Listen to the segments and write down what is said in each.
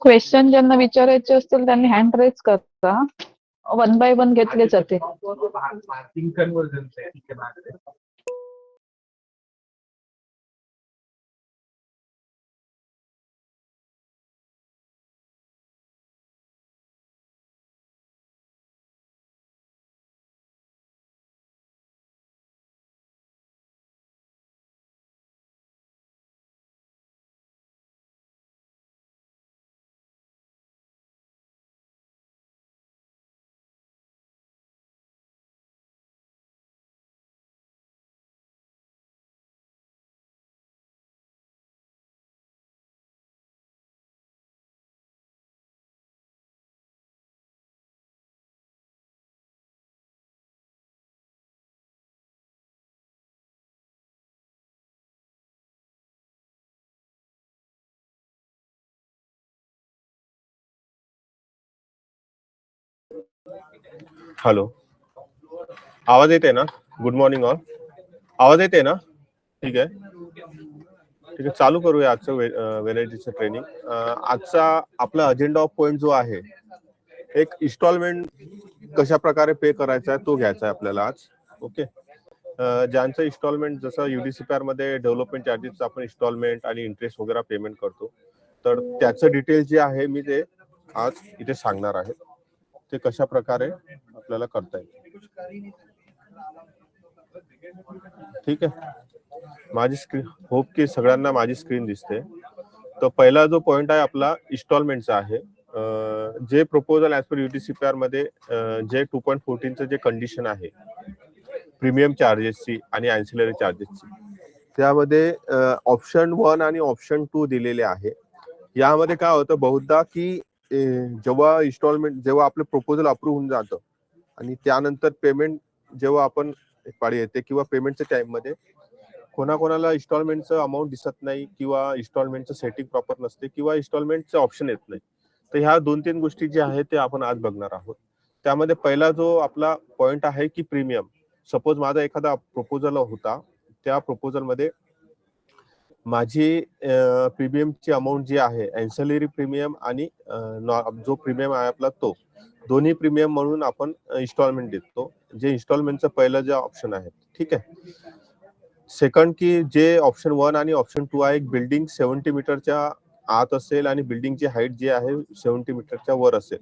Question ज्यांना विचारायचे असतील त्यांनी हँड रेज करा, 1 बाय 1 घेतले जाते. हॅलो, आवाज येते ना? Good morning all. आवाज येते ना? ठीक आहे, ठीक आहे. चालू करूया आजचं व्हॅलिडिटीचं ट्रेनिंग. आजचा आपला अजेंडा ऑफ पॉइंट जो आहे, एक इन्स्टॉलमेंट कशा प्रकारे पे करायचा आहे तो घ्यायचा आहे आपल्याला आज. ओके. ज्यांचं इन्स्टॉलमेंट जसं UDCPR मध्ये डेव्हलपमेंट चार्जेस आपण इन्स्टॉलमेंट आणि इंटरेस्ट वगैरे पेमेंट करतो, तर त्याचं डिटेल जे आहे मी ते आज इथे सांगणार आहे. ते कशा प्रकारे आपल्याला करता येईल. ठीक आहे. माझी स्क्रीन, होप की सगळ्यांना माझी स्क्रीन दिसते. तर पहिला जो पॉइंट आहे आपला इन्स्टॉलमेंटचा आहे. जे प्रपोजल ऍज पर UDCPR मध्ये जे 2.14चं जे कंडिशन आहे प्रीमियम चार्जेसची आणि ॲन्सिलरी चार्जेसची, त्यामध्ये ऑप्शन 1 आणि ऑप्शन 2 दिलेले आहे. यामध्ये काय होतं बहुधा की जेव्हा इन्स्टॉलमेंट, जेव्हा आपलं प्रपोजल अप्रूव्ह होऊन जातं आणि त्यानंतर पेमेंट जेव्हा आपण पाळी येते किंवा पेमेंटच्या टाइम मध्ये कोणाकोणाला इन्स्टॉलमेंटचं अमाऊंट दिसत नाही किंवा इन्स्टॉलमेंटचं सेटिंग प्रॉपर नसते किंवा इन्स्टॉलमेंटचं ऑप्शन येत नाही. तर ह्या 2-3 गोष्टी ज्या आहेत ते आपण आज बघणार आहोत. त्यामध्ये पहिला जो आपला पॉइंट आहे की प्रीमियम. सपोज माझा एखादा प्रपोजल होता, त्या प्रपोजल मध्ये माझी प्रीमियमची अमाऊंट जी आहे, ॲन्सिलरी प्रीमियम आणि जो प्रीमियम आहे आपला तो दोन्ही प्रीमियम म्हणून आपण इन्स्टॉलमेंट देतो, जे इन्स्टॉलमेंटचं पहिलं जे ऑप्शन आहे. ठीक आहे. सेकंड की जे ऑप्शन 1 आणि ऑप्शन 2 आहे, एक बिल्डिंग 70 मीटरच्या आत असेल आणि बिल्डिंगची हाईट जी आहे 70 मीटरच्या वर असेल,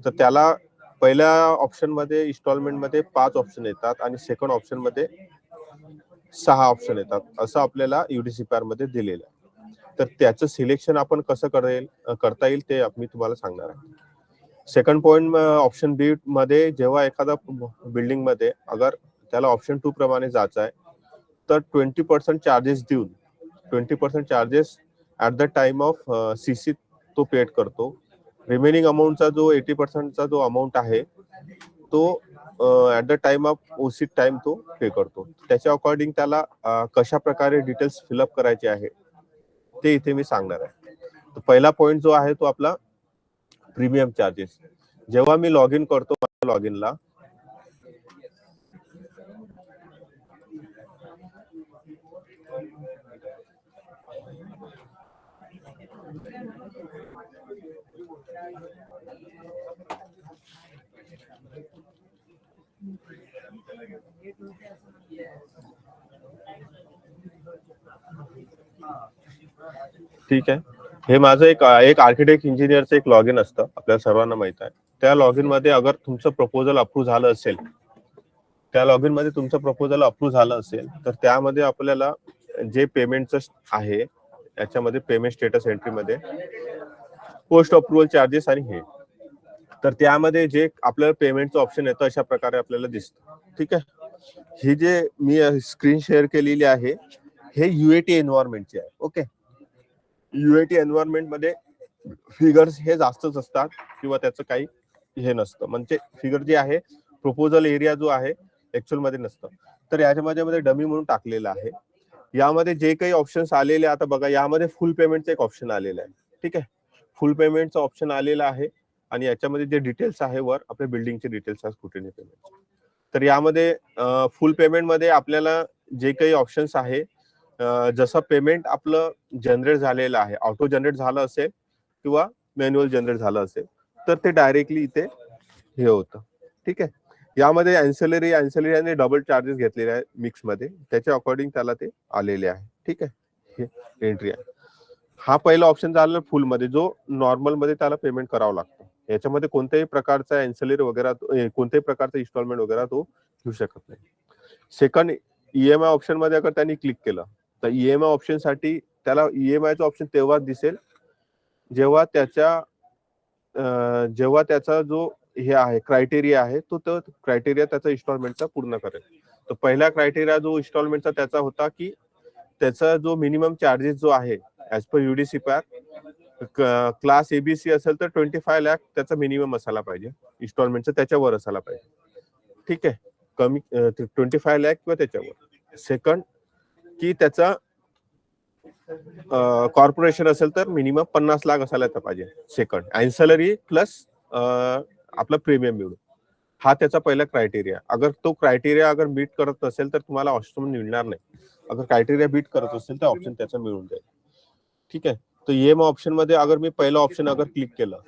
तर त्याला पहिल्या ऑप्शन मध्ये इन्स्टॉलमेंट मध्ये 5 ऑप्शन येतात आणि सेकंड ऑप्शन मध्ये 6 ऑप्शन येतात, असं आपल्याला UDCPR मध्ये दिलेलं आहे. तर त्याचं सिलेक्शन आपण कसं करता येईल ते मी तुम्हाला सांगणार आहे. सेकंड पॉइंट ऑप्शन बी मध्ये, जेव्हा एखादा बिल्डिंग मध्ये अगर त्याला ऑप्शन 2 प्रमाणे जायचं आहे, तर 20% चार्जेस देऊन 20% charges at the time of CC तो पेड करतो. रिमेनिंग अमाऊंटचा जो 80%चा जो अमाऊंट आहे तो at the time of OC time तो पे करतो. त्याच्या अकॉर्डिंग त्याला कशा प्रकारे डिटेल्स फिलअप करायचे आहे ते इथे मी सांगणार आहे. तर पहिला पॉइंट जो आहे तो आपला प्रीमियम चार्जेस. जेव्हा मी लॉग इन करतो लॉग इनला, ठीक आहे. हे माझं एक आर्किटेक्ट इंजिनियरचं एक लॉग इन असतं, आपल्याला सर्वांना माहित आहे. त्या लॉग इन मध्ये अगर तुमचं प्रपोजल अप्रूव्ह झालं असेल, त्या लॉग इन मध्ये तुमचं प्रपोजल अप्रूव्ह झालं असेल, तर त्यामध्ये आपल्याला जे पेमेंटचं आहे याच्यामध्ये पेमेंट स्टेटस एंट्री मध्ये पोस्ट अप्रुव्हल चार्जेस आणि हे, तर त्यामध्ये जे आपल्याला पेमेंटचं ऑप्शन येतं अशा प्रकारे आपल्याला दिसतं. ठीक आहे. ही जे मी स्क्रीन शेअर केलेली आहे हे UAT एन्व्हायरमेंटचे आहे. ओके. UAT एन्व्हायरमेंट मध्ये फिगर्स हे जास्तच असतात किंवा त्याचं काही हे नसतं, म्हणजे फिगर जे आहे प्रपोजल एरिया जो आहे ऍक्च्युअल मध्ये नसतं. तर याच्यामध्ये डमी म्हणून टाकलेलं आहे. यामध्ये जे काही ऑप्शन्स आलेले, आता बघा यामध्ये फुल पेमेंटचं एक ऑप्शन आलेलं आहे. ठीक आहे. फुल पेमेंटचं ऑप्शन आलेलं आहे आणि याच्यामध्ये जे डिटेल्स आहे वर आपल्या बिल्डिंगचे डिटेल्स आहेत कुठे पेमेंट. तर यामध्ये फुल पेमेंट मध्ये आपल्याला जे काही ऑप्शन्स आहे जसं पेमेंट आपलं जनरेट झालेलं आहे, ऑटो जनरेट झालं असेल किंवा मॅन्युअल जनरेट झालं असेल तर ते डायरेक्टली इथे हे होतं. ठीक आहे. यामध्ये अँसेलरी आणि डबल चार्जेस घेतलेले आहेत मिक्स मध्ये, त्याच्या अकॉर्डिंग त्याला ते आलेले आहे. ठीक आहे, हे एंट्री आहे. हा पहिला ऑप्शन झाला फुल मध्ये, जो नॉर्मल मध्ये त्याला पेमेंट करावं लागतं. याच्यामध्ये कोणत्याही प्रकारचा अँसेलरी वगैरे कोणत्याही प्रकारचा इन्स्टॉलमेंट वगैरे तो घेऊ शकत नाही. सेकंड, ईएमआय ऑप्शन मध्ये अगर त्यांनी क्लिक केलं तर ईएमआय ऑप्शन साठी त्याला ईएमआयचं ऑप्शन तेव्हाच दिसेल जेव्हा त्याचा जो हे आहे क्रायटेरिया आहे तो क्रायटेरिया त्याचा इन्स्टॉलमेंटचा पूर्ण करेल. तर पहिला क्रायटेरिया जो इन्स्टॉलमेंटचा त्याचा होता की त्याचा जो मिनिमम चार्जेस जो आहे as per UDC class ABC असेल तर 25 लाख त्याचा मिनिमम असायला पाहिजे इन्स्टॉलमेंटचा, त्याच्यावर असायला पाहिजे. ठीक आहे, कमी 25 लाख किंवा त्याच्यावर. सेकंड की त्याचा कॉर्पोरेशन असेल तर मिनिमम 50 लाख असायला पाहिजे. सेकंड अँसेलरी प्लस आपला प्रीमियम मिळून, हा त्याचा पहिला क्रायटेरिया. अगर तो क्रायटेरिया अगर मीट करत असेल तर तुम्हाला ऑप्शन मिळणार नाही. अगर क्रायटेरिया बीट करत असेल तर ऑप्शन त्याचा मिळून जाईल. ठीक आहे. तर ईएमआय ऑप्शन मध्ये अगर मी पहिला ऑप्शन अगर क्लिक केलं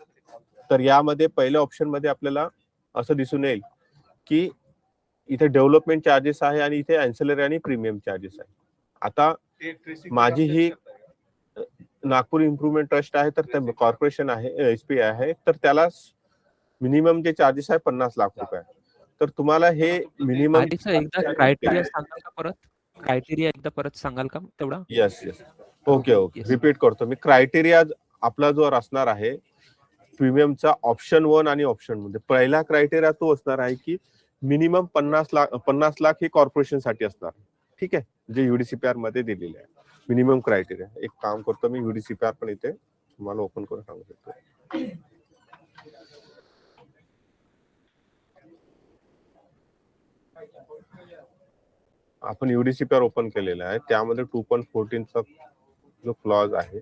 तर यामध्ये पहिल्या ऑप्शन मध्ये आपल्याला असं दिसून येईल की इथे डेव्हलपमेंट चार्जेस आहे आणि इथे अँसेलरी आणि प्रीमियम चार्जेस आहे. आता माझी ही नागपूर इम्प्रुव्हमेंट ट्रस्ट आहे तर कॉर्पोरेशन आहे, एसपीआय आहे, तर त्याला मिनिमम जे चार्जेस आहे 50 लाख रुपये. तर तुम्हाला हे मिनिमम एकदा क्रायटेरिया सांगाल का परत? क्रायटेरिया एकदा परत सांगाल का तेवढा? येस. ओके, रिपीट करतो मी. क्रायटेरिया आपला जो असणार आहे प्रीमियमचा ऑप्शन 1 आणि ऑप्शन मध्ये, पहिला क्रायटेरिया तो असणार आहे की मिनिमम 50 लाख हे कॉर्पोरेशन साठी असणार. ठीक आहे, जे युडीसीपीआर मध्ये दिलेले आहे मिनिमम क्रायटेरिया. एक काम करतो मी, युडीसीपीआर पण इथे तुम्हाला ओपन करून सांगू शकतो. आपण युडीसीपीआर ओपन केलेला आहे, त्यामध्ये 2.14 चा जो क्लॉज आहे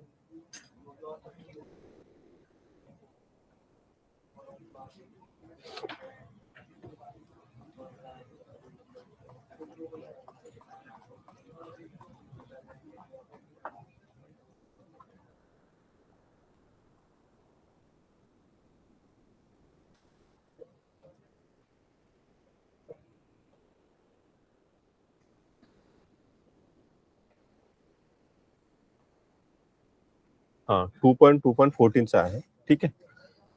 हा 2.14 चा आहे. ठीक आहे.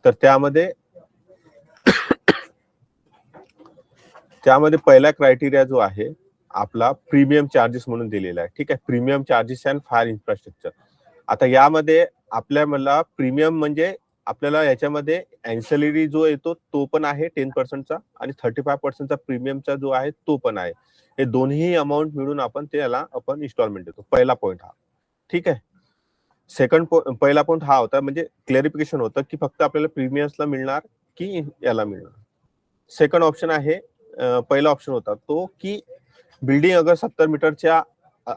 तर त्यामध्ये पहिला क्रायटेरिया जो आहे आपला प्रीमियम चार्जेस म्हणून दिलेला आहे. ठीक आहे, premium charges and fire infrastructure. आता यामध्ये मला प्रीमियम म्हणजे आपल्याला याच्यामध्ये अँसेलरी जो येतो तो पण आहे 10%चा आणि 35%चा प्रीमियमचा जो आहे तो पण आहे. हे दोन्ही अमाऊंट मिळून आपण इन्स्टॉलमेंट देतो. पहिला पॉईंट हा. ठीक आहे. सेकंड पहिला पॉईंट हा होता, म्हणजे क्लॅरिफिकेशन होतं की फक्त आपल्याला प्रीमियम्सला मिळणार की याला मिळणार. सेकंड ऑप्शन आहे, पहिला ऑप्शन होता तो की बिल्डिंग अगर 70 मीटरच्या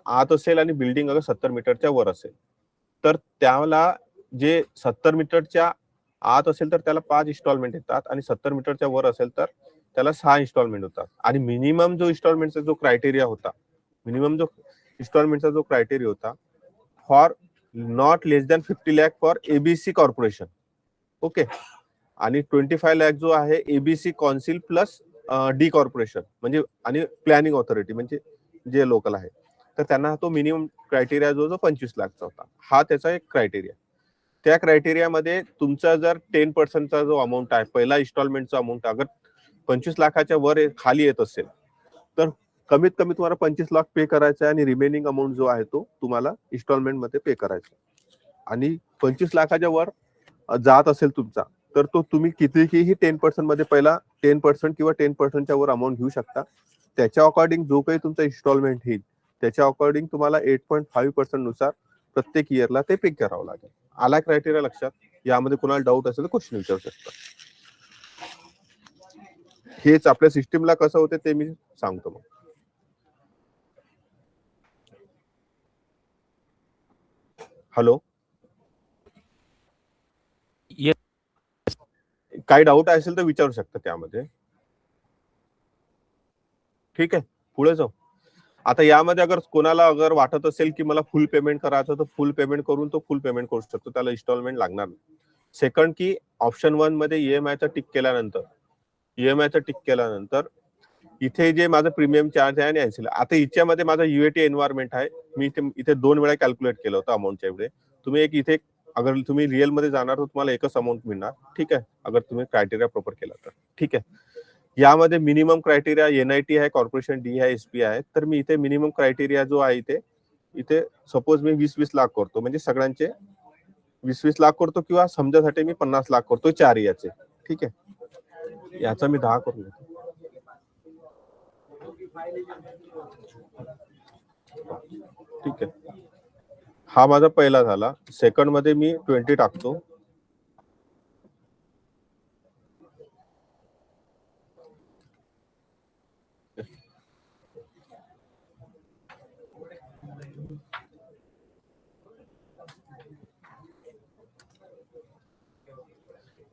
आत असेल आणि बिल्डिंग अगर 70 मीटरच्या वर असेल तर त्याला जे 70 मीटरच्या आत असेल तर त्याला 5 इन्स्टॉलमेंट येतात आणि 70 मीटरच्या वर असेल तर त्याला 6 इन्स्टॉलमेंट होतात. आणि मिनिमम जो इन्स्टॉलमेंटचा जो क्रायटेरिया होता for not less than 50 lakh for ABC corporation. Okay. आणि 25 लाख जो आहे ABC council plus D corporation म्हणजे आणि प्लॅनिंग ऑथॉरिटी म्हणजे जे लोकल आहे, तर त्यांना तो मिनिमम क्रायटेरिया जो 25 लाखचा होता, हा त्याचा एक क्रायटेरिया. त्या क्रायटेरियामध्ये तुमचा जर 10%चा जो अमाऊंट आहे, पहिला इन्स्टॉलमेंटचा अमाऊंट अगर 25 लाखाच्या वर खाली येत असेल तर कमीत कमी तुम्हाला 25 लाख पे करायचा आहे आणि रिमेनिंग अमाऊंट जो आहे तो तुम्हाला इन्स्टॉलमेंट मध्ये पे करायचा. आणि 25 लाखाच्या वर जात असेल तुमचा तर तो तुम्ही कितीही 10% मध्ये पहिला 10% किंवा 10%च्या वर अमाऊंट घेऊ शकता. त्याच्या अकॉर्डिंग जो काही तुमचा इन्स्टॉलमेंट येईल त्याच्या अकॉर्डिंग तुम्हाला 8.5% नुसार प्रत्येक इयरला ते पे करावं लागेल. आला क्रायटेरिया लक्षात? यामध्ये कुणाला डाऊट असेल तर क्वेश्चन विचारू शकता. हेच आपल्या सिस्टीमला कसं होते ते मी सांगतो. मग हॅलो, काही डाऊट असेल तर विचारू शकता त्यामध्ये. ठीक आहे, पुढे जाऊ. आता यामध्ये अगर कोणाला अगर वाटत असेल की मला फुल पेमेंट करायचं तर फुल पेमेंट करून तो फुल पेमेंट करू शकतो, त्याला इन्स्टॉलमेंट लागणार नाही. सेकंड की ऑप्शन 1 मध्ये ईएमआयचा टिक केल्यानंतर इथे जे माझं प्रीमियम चार्ज आहे आणि एनसीएल, आता हिच्यामध्ये माझा युएटी एन्व्हायरमेंट आहे. मी इथे 2 वेळा कॅल्क्युलेट केलं होतं अमाऊंटच्या एवढे. तुम्ही एक इथे अगर तुम्ही रिअल मध्ये जाणार तर तुम्हाला एकच अमाऊंट मिळणार. ठीक आहे, अगर तुम्ही क्रायटेरिया प्रॉपर केला तर. ठीक आहे, यामध्ये मिनिमम क्रायटेरिया एनआयटी आहे, कॉर्पोरेशन डी आहे, एसपी आहे. तर मी इथे मिनिमम क्रायटेरिया जो आहे इथे सपोज मी 20-20 लाख करतो, म्हणजे सगळ्यांचे 20-20 लाख करतो, किंवा समजासाठी मी 50 लाख करतो 4 याचे. ठीक आहे, याचा मी 10 करून घेतो. ठीक आहे, हा माझा पहिला झाला. सेकंड मध्ये मी 20 टाकतो.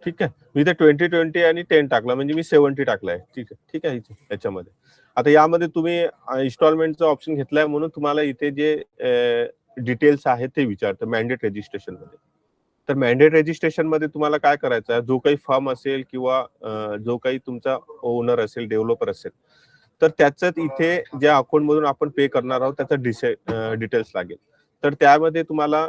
ठीक आहे, मी इथे 20 आणि 10 टाकला, म्हणजे मी 70 टाकलाय. ठीक आहे याच्यामध्ये. आता यामध्ये तुम्ही इन्स्टॉलमेंटचा ऑप्शन घेतलाय म्हणून तुम्हाला इथे जे डिटेल्स आहेत ते विचारतं मॅन्डेट रजिस्ट्रेशन मध्ये. तर मॅन्डेट रजिस्ट्रेशन मध्ये तुम्हाला काय करायचं आहे, जो काही फर्म असेल किंवा जो काही तुमचा ओनर असेल, डेव्हलपर असेल, तर त्याच्यात इथे ज्या अकाउंट मधून आपण पे करणार आहोत त्याचा डिटेल्स लागेल. तर त्यामध्ये तुम्हाला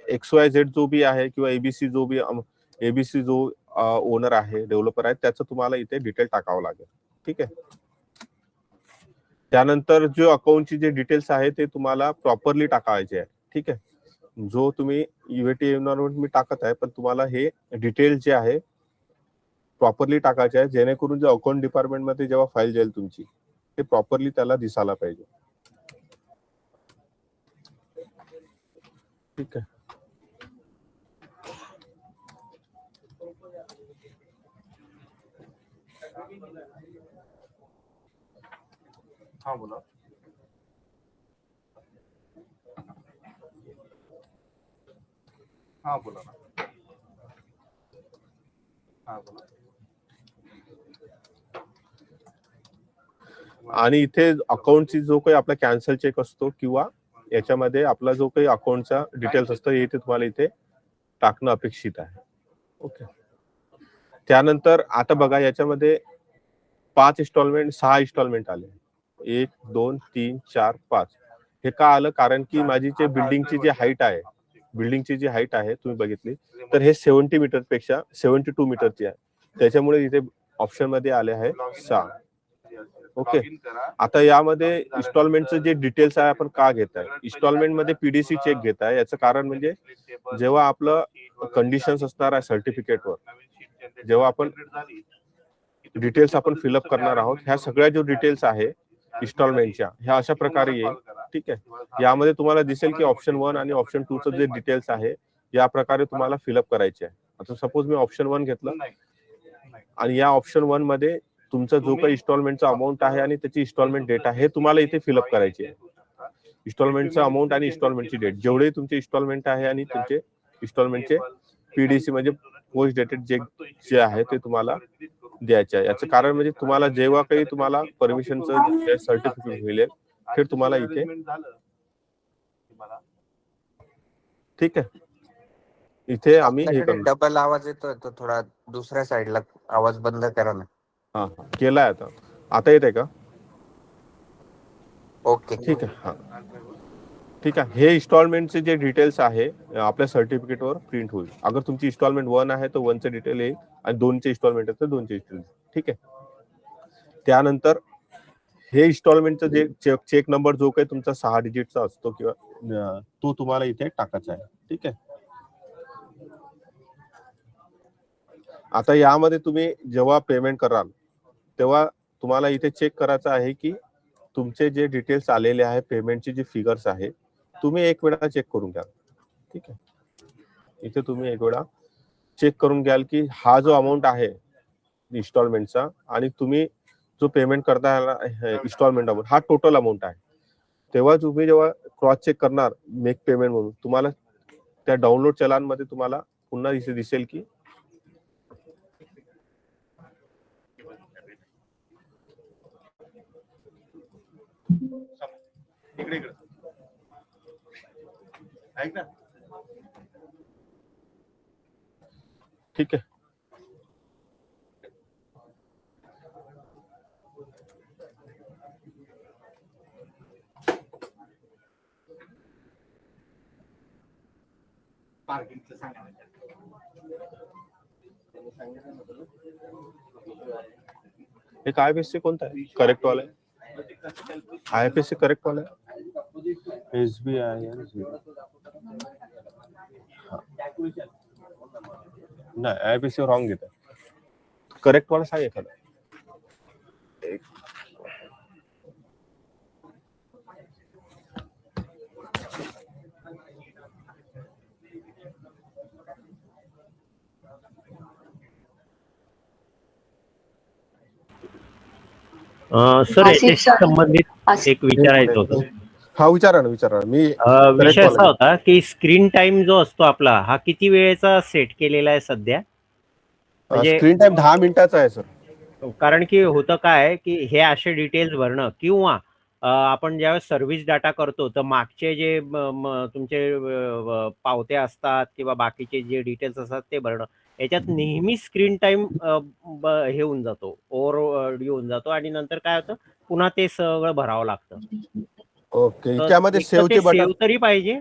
XYZ जो बी आहे किंवा एबीसी जो ओनर आहे, डेव्हलपर आहे, त्याचं तुम्हाला इथे डिटेल टाकावं लागेल. ठीक आहे, त्यानंतर जो अकाउंटची जे डिटेल्स आहे ते तुम्हाला प्रॉपरली टाकायचे आहे. ठीक आहे, जो तुम्ही युएटी एन्व्हायरमेंट मी टाकत आहे, पण तुम्हाला हे डिटेल जे आहे प्रॉपरली टाकायचे आहे, जेणेकरून जे अकाउंट डिपार्टमेंट मध्ये जेव्हा फाईल जाईल तुमची ते प्रॉपरली त्याला दिसायला पाहिजे. ठीक आहे, हा बोला. हा बोला ना. हा बोला. आणि इथे अकाउंटची जो काही आपला कॅन्सल चेक असतो किंवा याच्यामध्ये आपला जो काही अकाउंटचा डिटेल्स असतो हे इथे तुम्हाला इथे टाकणं अपेक्षित आहे. ओके, त्यानंतर आता बघा याच्यामध्ये 6 इन्स्टॉलमेंट आले. 1 2 3 4 5. हे का आलं, कारण की माझी जे बिल्डिंगची जी हाईट आहे तुम्ही बघितली तर हे 70 मीटर पेक्षा 72 मीटरची आहे, त्याच्यामुळे इथे ऑप्शन मध्ये आले आहे 6. ओके, आता यामध्ये इन्स्टॉलमेंटचं जे डिटेल्स आहे आपण का घेत आहे, इन्स्टॉलमेंट मध्ये पीडीसी चेक घेत आहे. याचं कारण म्हणजे जेव्हा आपलं कंडिशन्स असणार आहे सर्टिफिकेटवर, जेव्हा आपण डिटेल्स आपण फिलअप करणार आहोत, ह्या सगळ्या जो डिटेल्स आहे इन्स्टॉलमेंटच्या ह्या अशा प्रकारे येईल. ठीक आहे, यामध्ये तुम्हाला दिसेल की ऑप्शन 1 आणि ऑप्शन 2 चं जे डिटेल्स आहे या प्रकारे तुम्हाला फिलअप करायचे आहे. आता सपोज मी ऑप्शन 1 घेतलं आणि या ऑप्शन 1 मध्ये तुमचा जो काही इन्स्टॉलमेंटचा अमाऊंट आहे आणि त्याची इन्स्टॉलमेंट डेट आहे हे तुम्हाला इथे फिलअप करायची आहे. इन्स्टॉलमेंटचा अमाऊंट आणि इन्स्टॉलमेंटची डेट, जेवढे तुमचे इन्स्टॉलमेंट आहे आणि तुमचे इन्स्टॉलमेंटचे पीडीसी म्हणजे पोस्ट डेटेड जे आहे ते तुम्हाला द्यायचे आहे. याचं कारण म्हणजे तुम्हाला जेव्हा काही तुम्हाला परमिशनचं सर्टिफिकेट मिळेल ते तुम्हाला इथे. ठीक आहे, इथे आम्ही हे करणार. डबल आवाज येतोय, तो थोडा दुसऱ्या साईडला आवाज बंद करा ना. हा केलाय. आता येते का? ओके, ठीक आहे. हा ठीक आहे, हे इन्स्टॉलमेंटचे जे डिटेल्स आहे आपल्या सर्टिफिकेटवर प्रिंट होईल. अगर तुमची इन्स्टॉलमेंट 1 आहे तर 1चे डिटेल येईल आणि 2चे इन्स्टॉलमेंट आहे तर 2चे डिटेल. ठीक आहे, त्यानंतर हे इन्स्टॉलमेंटचं जे चेक नंबर जो काही तुमचा 6 डिजिटचा असतो किंवा तो तुम्हाला इथे टाकायचा आहे. ठीक आहे, आता यामध्ये तुम्ही जेव्हा पेमेंट कराल तेव्हा तुम्हाला इथे चेक करायचं आहे की तुमचे जे डिटेल्स आलेले आहे, पेमेंटचे जे फिगर्स आहे, तुम्ही एक वेळा चेक करून घ्या. ठीक आहे, इथे तुम्ही एक वेळा चेक करून घ्याल की हा जो अमाऊंट आहे इन्स्टॉलमेंटचा आणि तुम्ही जो पेमेंट करता इन्स्टॉलमेंट अमाऊंट हा टोटल अमाऊंट आहे. तेव्हा तुम्ही जेव्हा क्रॉस चेक करणार मेक पेमेंट म्हणून, तुम्हाला त्या डाउनलोड चलानमध्ये तुम्हाला पुन्हा इथे दिसेल की इकडे इकडे ऐक ना. ठीक आहे. एक IFSC कोणता आहे करेक्ट वाला आहे? IFSC करेक्ट वाला आहे? SBI नाही, IFSC रॉंग घेत आहे. करेक्ट वाला सांग एखादा. सर याच्याशी संबंधित एक विचारायचं होतं. हा विचारा ना. मी विषय असा होता की स्क्रीन टाइम जो असतो आपला हा किती वेळेचा सेट केलेला आहे सध्या? म्हणजे स्क्रीन टाइम 10 मिनिटाचा आहे सर. कारण की होतं काय की हे असे डिटेल्स भरणं किंवा आपण ज्यावेळेस सर्व्हिस डाटा करतो तर मागचे जे तुमचे पावत्या असतात किंवा बाकीचे जे डिटेल्स असतात ते भरणं, याच्यात नेहमी स्क्रीन टाइम हे होऊन जातो, ओव्हर होऊन जातो आणि नंतर काय होतं पुन्हा ते सगळं भरावं लागतं. ओके, त्यामध्ये सेव्हचे बटन सेव्ह तरी पाहिजे.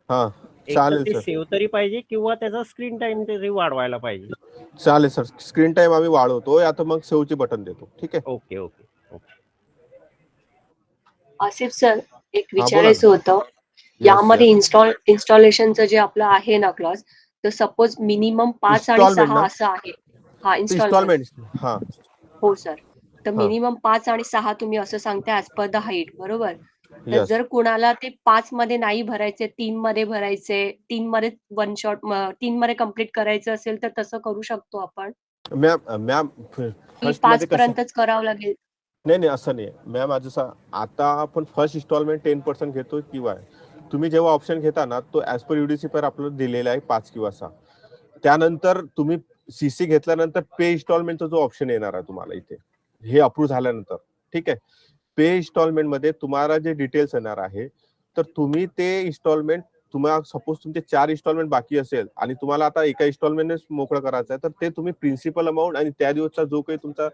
हा चालेल सर. सेव्ह तरी पाहिजे किंवा त्याचा स्क्रीन टाइम तरी वाढवायला पाहिजे. चालेल सर. स्क्रीन टाइम आम्ही वाढवतोय आता, मग सेव्हचे बटन देतो. ठीक आहे. Okay okay. आसिफ सर, एक बोला विचारायचं होतं. यामध्ये इन्स्टॉलेशनचं जे आपलं आहे ना क्लास, तर सपोज मिनिमम 5 आणि 6 असं आहे. हा, इन्स्टॉलमेंट. हा हो सर. तर मिनिमम 5 आणि 6 तुम्ही असं सांगताय ऍज पर द हाईट, बरोबर? तर जर कुणाला ते 5 मध्ये नाही भरायचे, 3 मध्ये भरायचे, 3 मध्ये वन शॉट 3 मध्ये कम्प्लीट करायचं असेल तर तसं करू शकतो आपण? मॅम 5 पर्यंतच करावं लागेल? नाही असं नाही मॅम. आता आपण फर्स्ट इन्स्टॉलमेंट 10% घेतो किंवा तुम्ही जेव्हा ऑप्शन घेता ना तो ऍज पर UDC पर आपल्याला दिलेला आहे 5 किंवा 6. त्यानंतर तुम्ही CC घेतल्यानंतर पे इन्स्टॉलमेंटचा जो ऑप्शन येणार आहे तुम्हाला इथे, हे अप्रूव्ह झाल्यानंतर, ठीक आहे. पे इन्स्टॉलमेंट मध्ये तुम्हाला जे डिटेल्स येणार आहे, तर तुम्ही ते इन्स्टॉलमेंट तुम्हाला सपोज तुमचे 4 इन्स्टॉलमेंट बाकी असेल आणि तुम्हाला आता एका इन्स्टॉलमेंटने मोकळं करायचं आहे, तर ते तुम्ही प्रिन्सिपल अमाऊंट आणि त्या दिवसचा जो काही तुमचा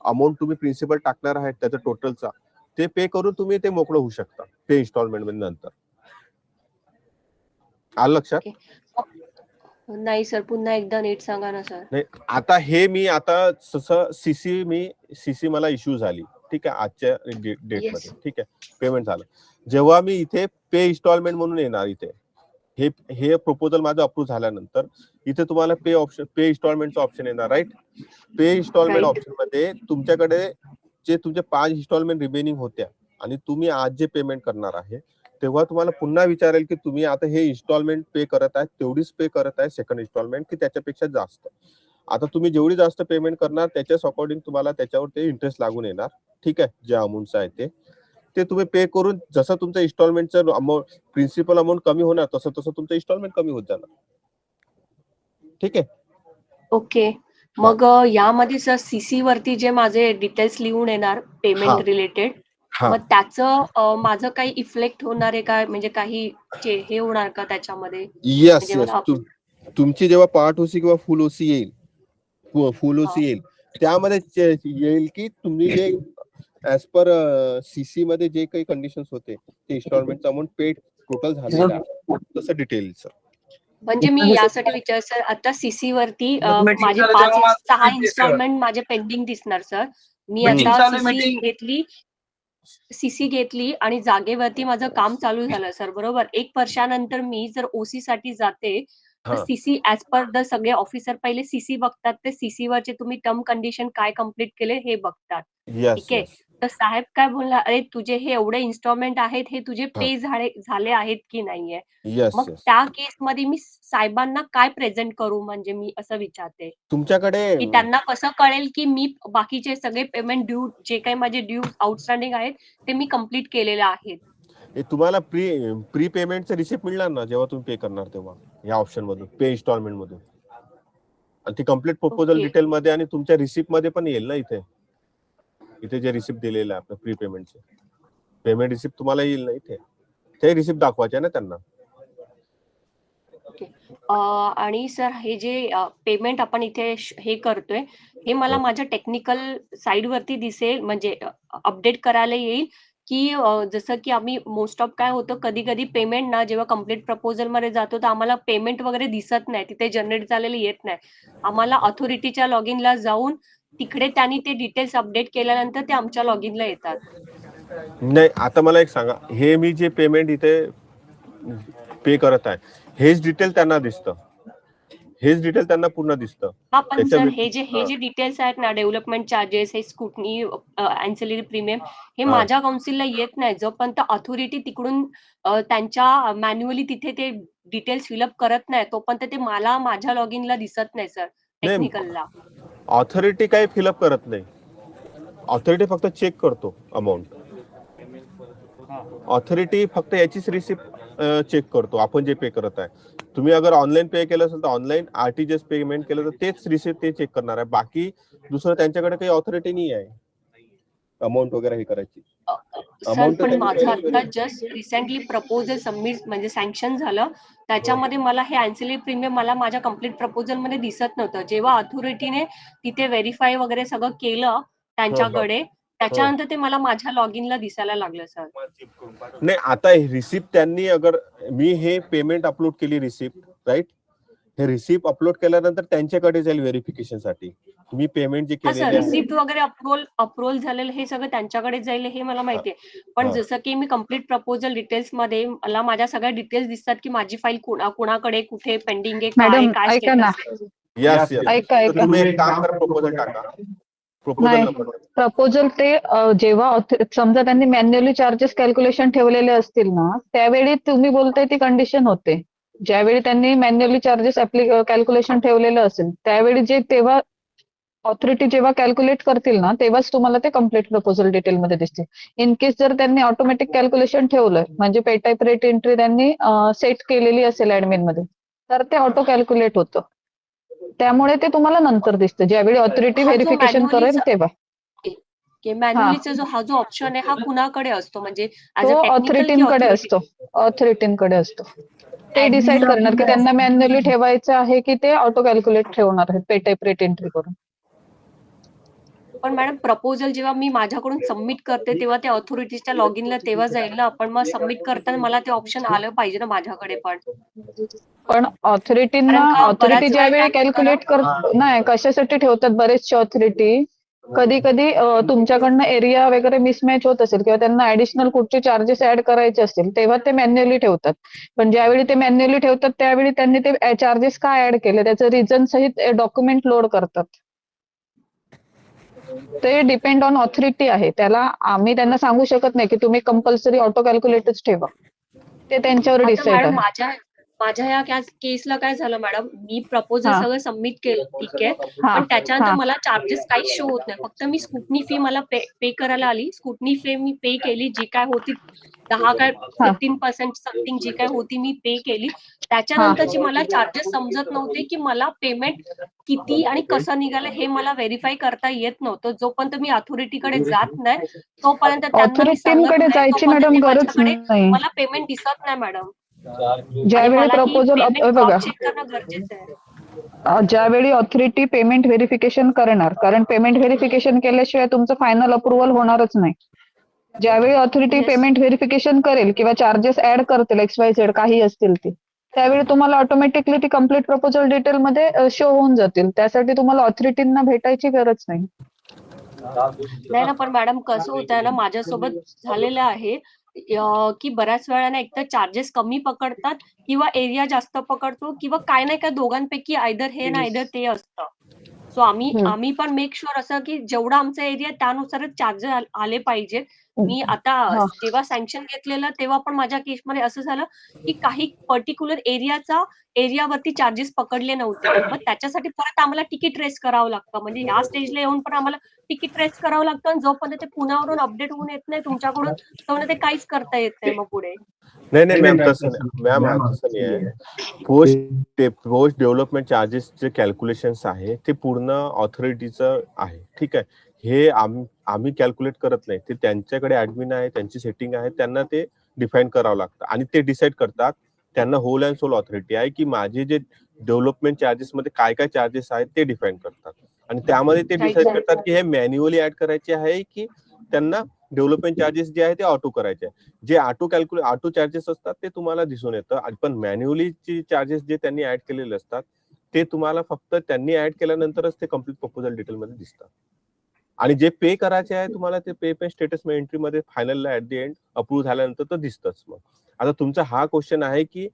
अमाऊंट तुम्ही प्रिन्सिपल टाकणार आहे त्याचा टोटलचा, ते पे करून तुम्ही ते मोकळं होऊ शकता पे इन्स्टॉलमेंट मध्ये नंतर. आलं लक्षात? नाही सर, पुन्हा एकदा नीट सांगा ना सर. नाही, आता हे मी आता जसं सीसी मला इश्यू झाली, ठीक आहे, आजच्या डेट मध्ये, ठीक आहे, पेमेंट झालं. जेव्हा मी इथे पे इन्स्टॉलमेंट म्हणून येणार, इथे हे प्रपोजल माझं अप्रूव्ह झाल्यानंतर इथे तुम्हाला पे इन्स्टॉलमेंटचं ऑप्शन येणार, राईट? पे इन्स्टॉलमेंट ऑप्शन मध्ये तुमच्याकडे जे तुमचे 5 इन्स्टॉलमेंट रिमेनिंग होत्या आणि तुम्ही आज जे पेमेंट करणार आहे, तेव्हा तुम्हाला पुन्हा विचारेल की तुम्ही आता हे इन्स्टॉलमेंट पे करत आहे तेवढीच पे करत आहे सेकंड इन्स्टॉलमेंट की त्याच्यापेक्षा जास्त. आता तुम्ही जेवढी जास्त पेमेंट करणार त्याच्याच अकॉर्डिंग तुम्हाला त्याच्यावर ते इंटरेस्ट लागून येणार, ठीक आहे. जे अमाऊंटचं आहे ते तुम्ही पे करून जसं तुमचं इन्स्टॉलमेंटचं अमाऊंट प्रिन्सिपल अमाऊंट कमी होणार तसं तुमचं इन्स्टॉलमेंट कमी होत जाणार, ठीक आहे. ओके. मग यामध्ये सर CC वरती जे माझे डिटेल्स लिहून येणार पेमेंट रिलेटेड, मग त्याचं माझं काही इफेक्ट होणार आहे का? म्हणजे काही हे होणार का त्याच्यामध्ये? येस. तुमची जेव्हा पार्ट ओसी किंवा फुल ओसी येईल त्यामध्ये येईल की तुम्ही जे ऍज पर CC मध्ये जे काही कंडिशन्स होते ते इन्स्टॉलमेंटचा अमाऊंट पेड टोटल झालेला आहे, तसं डिटेल्स. म्हणजे मी यासाठी विचार सर, आता CC वरती माझे 5-6 इन्स्टॉलमेंट माझे पेंडिंग दिसणार सर. मी आता CC घेतली आणि जागेवरती माझं काम चालू झालं सर, बरोबर? 1 वर्षानंतर मी जर OC साठी जाते तर CC ऍज पर द सगळे ऑफिसर पहिले CC बघतात, ते CC वरचे तुम्ही टर्म कंडिशन काय कम्प्लीट केले हे बघतात, ठीक आहे. तर साहेब काय बोलणार, अरे तुझे हे एवढे इन्स्टॉलमेंट आहेत, हे तुझे पे झाले आहेत की नाहीये? मग त्या केस मध्ये मी साहेबांना काय प्रेझेंट करू? म्हणजे मी असं विचारते तुमच्याकडे की त्यांना कसं कळेल की मी बाकीचे सगळे पेमेंट ड्यू, जे काही माझे ड्यू आउटस्टँडिंग आहेत ते मी कम्प्लीट केलेले आहेत. तुम्हाला प्री पेमेंटचं रिसिप्ट मिळणार ना जेव्हा तुम्ही पे करणार, तेव्हा या ऑप्शन मधून पे इन्स्टॉलमेंट मधून, आणि ती कम्प्लीट प्रपोजल डिटेल मध्ये आणि तुमच्या रिसिप्ट मध्ये पण येईल ना. इथे जे रिसिप्ट दिलेलं आहे आपलं प्री पेमेंटचे, पेमेंट रिसिप्ट तुम्हाला येईल ना इथे, ते रिसिप्ट दाखवायचे ना त्यांना. आणि सर हे जे पेमेंट आपण इथे हे करतोय, हे मला माझ्या टेक्निकल साइड वरती दिसेल, म्हणजे अपडेट करायला येईल की जसं की आम्ही मोस्ट ऑफ काय होतं, कधी कधी पेमेंट ना जेव्हा कम्प्लीट प्रपोजल मध्ये जातो तर आम्हाला पेमेंट वगैरे दिसत नाही, तिथे जनरेट झालेले येत नाही. आम्हाला अथॉरिटीच्या लॉग इनला जाऊन तिकडे त्यांनी ते डिटेल्स अपडेट केल्यानंतर ते आमच्या लॉग इनला येतात. नाही, आता मला एक सांगा, हे मी जे पेमेंट इथे पे करत आहे हेच डिटेल त्यांना दिसतं, हेच डिटेल त्यांना पूर्ण दिसतं. हा पण त्याच्या सर व्यतिरिक्त- हे जे डिटेल्स आहेत ना, डेव्हलपमेंट चार्जेस, हे स्कूटनी, अँसिलरी प्रीमियम, हे हा. माझ्या काउन्सिलला येत नाही जोपर्यंत अथॉरिटी तिकडून त्यांच्या मॅन्युअली तिथे ते डिटेल्स फिलअप करत नाही, तोपर्यंत ते मला माझ्या लॉग इनला दिसत नाही सर, नाही. टेक्निकलला. ऑथॉरिटी काही फिलअप करत नाही, ऑथॉरिटी फक्त चेक करतो अमाऊंट. ऑथॉरिटी फक्त याचीच रिसिप्ट चेक करतो, आपण जे पे करत आहे. तुम्ही अगर ऑनलाईन पे केलं असेल तर ऑनलाईन आरटीजीएस पेमेंट केलं तर तेच रिसिप्ट ते चेक करणार आहे. बाकी दुसरं त्यांच्याकडे काही ऑथॉरिटी नाही आहे अमाऊंट वगैरे हे करायची. सर Amount पण तर माझं त्यांनी आता जस्ट रिसेंटली प्रपोजल सबमिट म्हणजे सँक्शन झालं, त्याच्यामध्ये मला हे अँसिलरी प्रीमियम मला माझ्या कम्प्लीट प्रपोजल मध्ये दिसत नव्हतं. जेव्हा अथॉरिटीने तिथे व्हेरीफाय वगैरे सगळं केलं त्यांच्याकडे, त्याच्यानंतर ते मला माझ्या लॉग इनला दिसायला लागलं सर. नाही, आता रिसिप्ट त्यांनी अगर मी हे पेमेंट अपलोड केली रिसिप्ट, राईट, हे रिसिप्ट अपलोड केल्यानंतर त्यांच्याकडे जाईल व्हेरिफिकेशन साठी. तुम्ही पेमेंट जे हा सर, केलेले आहे रिसिप्ट वगैरे अप्रुव्हल झालेलं हे सगळं त्यांच्याकडे जाईल हे मला माहितीये. पण हा. जसं की मी कम्प्लीट प्रपोजल डिटेल्स मध्ये मला माझ्या सगळ्या डिटेल्स दिसतात की माझी फाईल कुणाकडे, कुठे पेंडिंग आहे, मॅडम, काय ऐका ना. स्टेटस आहे. यस ऐका तर तुम्ही एक काम करा, प्रपोजल टाका, प्रपोजल नाही. नंबर. प्रपोजल ते जेव्हा समजा त्यांनी मॅन्युअली चार्जेस कॅल्क्युलेशन ठेवलेले असतील ना, त्यावेळी तुम्ही बोलताय ती कंडिशन होते. ज्यावेळी त्यांनी मॅन्युअली चार्जेस कॅल्क्युलेशन ठेवलेलं असेल त्यावेळी जे तेव्हा ऑथॉरिटी जेव्हा कॅल्क्युलेट करतील ना, तेव्हाच तुम्हाला ते कम्प्लीट प्रपोजल डिटेलमध्ये दिसतील. इन केस जर त्यांनी ऑटोमॅटिक कॅल्क्युलेशन ठेवलंय, म्हणजे पे टाईप रेट एंट्री त्यांनी सेट केलेली असेल ऍडमिन मध्ये, तर ते ऑटो कॅल्क्युलेट होतं. त्यामुळे ते तुम्हाला नंतर दिसतं, ज्यावेळी ऑथॉरिटी हा जो व्हेरिफिकेशन करेल तेव्हा. मॅन्युअलीचा जो हा जो ऑप्शन आहे हा कुणाकडे असतो, म्हणजे ऍज तो अ टेक्निकल की ऑथॉरिटींकडे ऑथॉरिटी? असतो, ऑथॉरिटींकडे असतो. ते Admin डिसाईड करणार की कडे त्यांना असतो. मॅन्युअली ठेवायचं आहे की ते ऑटो कॅल्क्युलेट ठेवणार आहेत पे टाईप रेट एंट्री करून. पण मॅडम, प्रपोजल जेव्हा मी माझ्याकडून सबमिट करते तेव्हा ते ऑथॉरिटीच्या लॉग इनला तेव्हा जाईल ना, आपण मग सबमिट करताना मला ते ऑप्शन आलं पाहिजे ना माझ्याकडे पण. पण ऑथॉरिटी कारण का बऱ्याच वेळा ज्यावेळी काय होतं कॅल्क्युलेट नाही, कशासाठी ठेवतात बरेचसे ऑथॉरिटी, कधी कधी तुमच्याकडनं एरिया वगैरे मिसमॅच होत असेल किंवा त्यांना ऍडिशनल कुठचे चार्जेस ऍड करायचे असतील तेव्हा ते मॅन्युअली ठेवतात. पण ज्यावेळी ते मॅन्युअली ठेवतात त्यावेळी त्यांनी ते चार्जेस का ऍड केले त्याचं रिझन सहित डॉक्युमेंट लोड करतात. ते डिपेंड ऑन ऑथॉरिटी आहे, त्याला आम्ही त्यांना सांगू शकत नाही की तुम्ही कंपल्सरी ऑटो कॅल्क्युलेटच ठेवा, ते त्यांच्यावर आता डिसाईड मॅडम आहे. माझ्या या केसला काय झालं मॅडम, मी प्रपोजल हा. सगळं सबमिट केलं, ठीक आहे, हा. पण त्याच्यानंतर हा. मला चार्जेस काहीच शो होत नाही. फक्त मी स्कूटनी फी मला पे करायला आली, स्कूटनी फी मी पे केली, जी काय होती 10 काय 15% समथिंग जी काय होती मी पे केली. त्याच्यानंतरची मला चार्जेस समजत नव्हते की मला पेमेंट किती आणि कसं निघालं हे मला व्हेरीफाय करता येत नव्हतं. जोपर्यंत मी अथॉरिटीकडे जात नाही तोपर्यंत त्यांना मी सांगत ऑथॉरिटींकडे नाही, जायची तोपर्यंत मॅडम ते गरज माझ्याकडे नाही. मला पेमेंट दिसत नाही मॅडम. आणि ज्यावेळी मला ही प्रपोजल पेमेंट बघा, क्रॉस चेक करणं गरजेचं आहे. ज्यावेळी ऑथॉरिटी पेमेंट व्हेरिफिकेशन करणार, कारण पेमेंट व्हेरिफिकेशन केल्याशिवाय तुमचं फायनल अप्रुव्हल होणारच नाही. ज्यावेळी ऑथॉरिटी Yes. पेमेंट व्हेरिफिकेशन करेल किंवा चार्जेस ऍड करतील XYZ काही असतील ते, त्यावेळी तुम्हाला ऑटोमॅटिकली ती कम्प्लीट प्रपोजल डिटेल मध्ये शो होऊन जातील. त्यासाठी तुम्हाला ऑथॉरिटींना भेटायची गरज नाही. नाही ना, पण मॅडम कसं होतंय ना, माझ्यासोबत झालेलं आहे की बऱ्याच वेळा ना एकतर चार्जेस कमी पकडतात किंवा एरिया जास्त पकडतो किंवा काय नाही काय दोघांपैकी आयदर हे ना आयदर ते असतं. सो आम्ही पण मेक शुअर असं की जेवढा आमचा एरिया त्यानुसारच चार्जेस आले पाहिजेत. मी आता हा. जेव्हा सँक्शन घेतलेलं तेव्हा पण माझ्या केसमध्ये असं झालं की काही पर्टिक्युलर एरियावरती चार्जेस पकडले नव्हते. मग त्याच्यासाठी परत आम्हाला तिकीट रेस करावं लागतं. म्हणजे ह्या स्टेजला येऊन पण आम्हाला तिकीट रेस करावं लागतं आणि जोपर्यंत ते पुण्यावरून अपडेट होऊन येत नाही तुमच्याकडून तोपर्यंत ते काहीच करता येत नाही मग पुढे. नाही मॅम, तसं नाही मॅम, तसं नाही आहे. पोस्ट डेव्हलपमेंट चार्जेसचे कॅल्क्युलेशन्स आहे ते पूर्ण ऑथॉरिटीचं आहे. ठीक आहे, हे आम्ही कॅल्क्युलेट करत नाही, ते त्यांच्याकडे ऍडमिन आहे, त्यांची सेटिंग आहे, त्यांना ते डिफाईन करावं लागतं आणि ते डिसाईड करतात. त्यांना होल अँड सोल ऑथॉरिटी आहे की माझे जे डेव्हलपमेंट चार्जेस मध्ये काय काय चार्जेस आहेत ते डिफाईन करतात आणि त्यामध्ये ते डिसाईड करतात की हे मॅन्युअली ऍड करायचे आहे की त्यांना डेव्हलपमेंट चार्जेस जे आहे ते ऑटो करायचे आहे. जे ऑटो चार्जेस असतात ते तुम्हाला दिसून येतं, पण मॅन्युअली चार्जेस जे त्यांनी ऍड केलेले असतात ते तुम्हाला फक्त त्यांनी ऍड केल्यानंतरच ते कम्प्लीट प्रपोजल डिटेलमध्ये दिसतात. आणि जे पे करायचे आहे तुम्हाला ते पे स्टेटस एंट्री मध्ये final at the end approve झाल्यानंतर तर दिसतच. मग आता तुमचा हा क्वेश्चन आहे की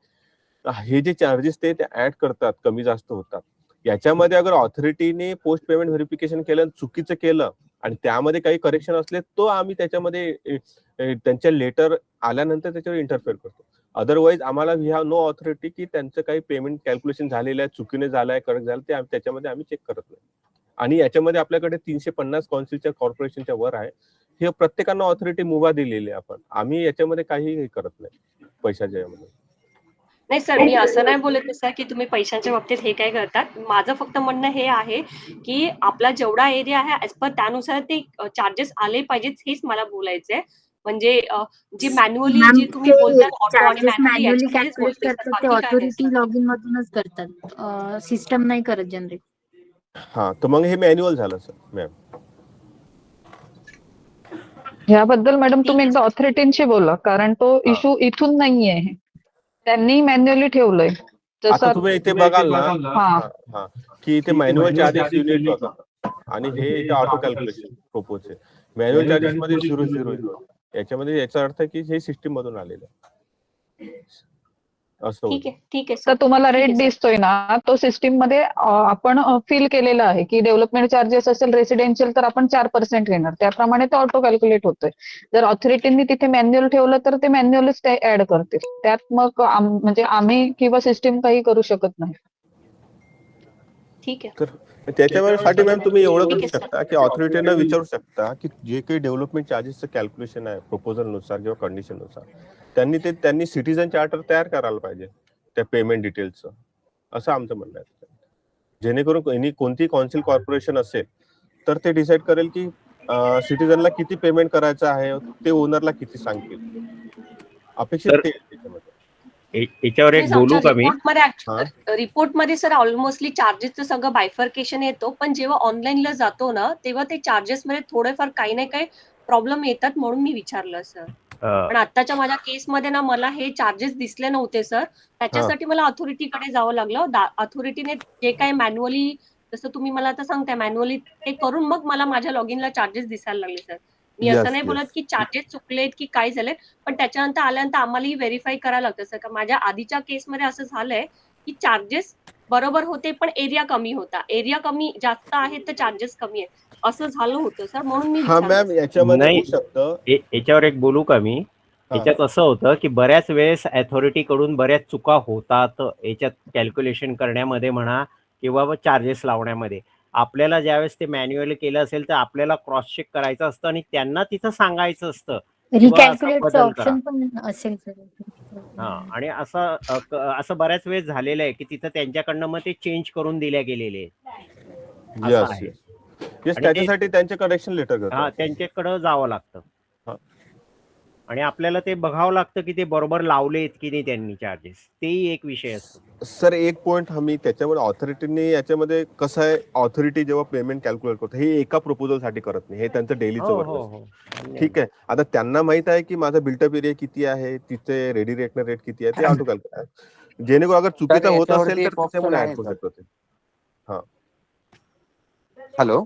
हे जे चार्जेस ते ऍड करतात कमी जास्त होतात, याच्यामध्ये अगर ऑथॉरिटीने पोस्ट पेमेंट व्हेरिफिकेशन केलं, चुकीचं केलं आणि त्यामध्ये काही करेक्शन असले तो आम्ही त्याच्यामध्ये त्यांच्या लेटर आल्यानंतर त्याच्यावर इंटरफेअर करतो. अदरवाईज आम्हाला वी हॅव नो ऑथॉरिटी की त्यांचं काही पेमेंट कॅल्क्युलेशन झालेलं आहे, चुकीने झालंय, करेक्ट झालं ते त्याच्यामध्ये आम्ही चेक करत नाही. आणि याच्यामध्ये आपल्याकडे 350 कौन्सिलच्या कॉर्पोरेशनच्या वर आहे. हे प्रत्येकांना ऑथॉरिटी मुभा दिलेली आहे. आम्ही याच्यामध्ये काही करत नाही पैशाच्या यामध्ये. नाही सर, मी असं नाही बोलत सर की तुम्ही पैशांच्या बाबतीत हे काय करतात. माझं फक्त म्हणणं हे आहे की आपला जेवढा एरिया आहे ऍज पर त्यानुसार ते चार्जेस आले पाहिजेत, हेच मला बोलायचंय. म्हणजे जे मॅन्युअली जे तुम्ही बोलता ऑटो आणि चार्जेस मॅन्युअली मॅन्युअली याच्यामध्येच कॅल्क्युलेट बोलते सर, करतात ते बाकी काय नाही ऑथॉरिटी सर. लॉगिन मधूनच करतात, सिस्टम नाही करत जनरेट. हा, तर मग हे मॅन्युअल झालं सर मॅम. ह्याबद्दल मॅडम ठीक तुम्ही आहे एकदा सर. ऑथॉरिटींशी बोला, कारण तो हा. इश्यू इथून नाहीये. त्यांनी मॅन्युअली ठेवलंय आता जसं. तुम्ही इथे बघाल ना हा, हा, की इथे मॅन्युअल चार्जेस युनिट बघा आणि हे इथे ऑटो कॅल्क्युलेशन प्रोपोज आहे. मॅन्युअल चार्जेस मध्ये 0 याच्यामध्ये याचा अर्थ की हे सिस्टीम मधून आलेलं आहे. असं ठीक होतं. आहे, ठीक आहे तर सर. तुम्हाला ठीक रेट आहे सर. दिसतोय ना, तो सिस्टीम मध्ये आपण फिल केलेला आहे की डेव्हलपमेंट चार्जेस असेल रेसिडेन्शियल तर आपण 4% घेणार, त्याप्रमाणे तो ऑटो कॅल्क्युलेट होतोय. जर ऑथॉरिटींनी तिथे मॅन्युअल ठेवलं तर ते मॅन्युअलच ते ऍड करतील. त्यात मग म्हणजे आम्ही किंवा सिस्टीम काही करू शकत नाही. ठीक आहे. तर त्याच्यासाठी मॅम तुम्ही एवढं ठीक करू आहे सर. शकता की ऑथॉरिटींना विचारू शकता की जे काही डेव्हलपमेंट चार्जेसचं कॅल्क्युलेशन आहे प्रपोजल नुसार किंवा कंडिशन नुसार त्यांनी सिटीजन चार्टर तयार करायला पाहिजे त्या पेमेंट डिटेल्सचं, असं आमचं म्हणणं आहे. जेणेकरून कोणती कौन्सिल कॉर्पोरेशन असेल तर ते डिसाईड करेल की सिटीजनला किती पेमेंट करायचं आहे, ते ओनरला किती सांगतील. अपेक्षित तर ते त्याच्यामध्ये. याच्यावर एक बोलू का मी? रिपोर्टमध्ये सर ऑलमोस्टली चार्जेसचं सगळं बायफर्केशन येतो, पण जेव्हा ऑनलाईनला जातो ना तेव्हा ते चार्जेस मध्ये थोडेफार काही ना काही प्रॉब्लेम येतात, म्हणून मी विचारलं सर. पण आताच्या माझ्या केसमध्ये ना मला हे चार्जेस दिसले नव्हते सर, त्याच्यासाठी मला अथॉरिटीकडे जावं लागलं. अथॉरिटीने जे काही मॅन्युअली, जसं तुम्ही मला आता सांगताय मॅन्युअली ते करून मग मला माझ्या लॉगिनला चार्जेस दिसायला लागले सर. मी असं नाही बोलत की चार्जेस चुकलेत की काय झालेत, पण त्याच्यानंतर आल्यानंतर आम्हालाही व्हेरीफाय करायला लागतं सर. का माझ्या आधीच्या केसमध्ये असं झालंय की चार्जेस बरोबर होते पण एरिया कमी होता. एरिया कमी जास्त आहे तर चार्जेस कमी आहेत, असं झालं होतं सर, म्हणून मी हा विचारलं मॅम, सर. याच्यामध्ये नाही, होऊ शकतं. याच्यावर एक बोलू का मी? याच्यात असं होतं की बऱ्याच वेळेस अथॉरिटी कडून बऱ्याच चुका होतात याच्यात कॅल्क्युलेशन करण्यामध्ये म्हणा किंवा चार्जेस लावण्यामध्ये. आपल्याला ज्यावेळेस ते मॅन्युअली केलं असेल तर आपल्याला क्रॉस चेक करायचं असतं आणि त्यांना तिथं सांगायचं असतं की बा असं रिकॅल्क्युलेटचं बदल करा. ऑप्शन पण असेल सर. हा, आणि असं बऱ्याच वेळेस झालेलं आहे की तिथं त्यांच्याकडनं मग ते चेंज करून दिल्या गेलेले आहेत. असं आहे. येस, आणि त्याच्यासाठी त्यांचे करेक्शन लेटर हा, करतात. त्यांच्याकडं जावं लागतं हा. आणि आपल्याला ते बघावं लागतं की ते बरोबर लावलेत की नाही त्यांनी चार्जेस. तेही एक विषय असतो. सर एक पॉइंट आम्ही त्याच्यामध्ये ऑथॉरिटीने याच्यामध्ये कसं आहे, ऑथॉरिटी जेव्हा पेमेंट कॅल्क्युलेट करतो हे एका प्रपोजल साठी करत नाही, हे त्यांचं डेलीचं वर्क असतं. ठीक आहे, आता त्यांना माहित आहे की माझा बिल्टअप एरिया किती आहे, तिथे रेडी रेट किती आहे, ते ऑटो कॅल्क्युलेट. जेणेकरून अगर चुकीचा होत असेल तर त्याच्यामध्ये ऍड करू शकतो ते. हा, हॅलो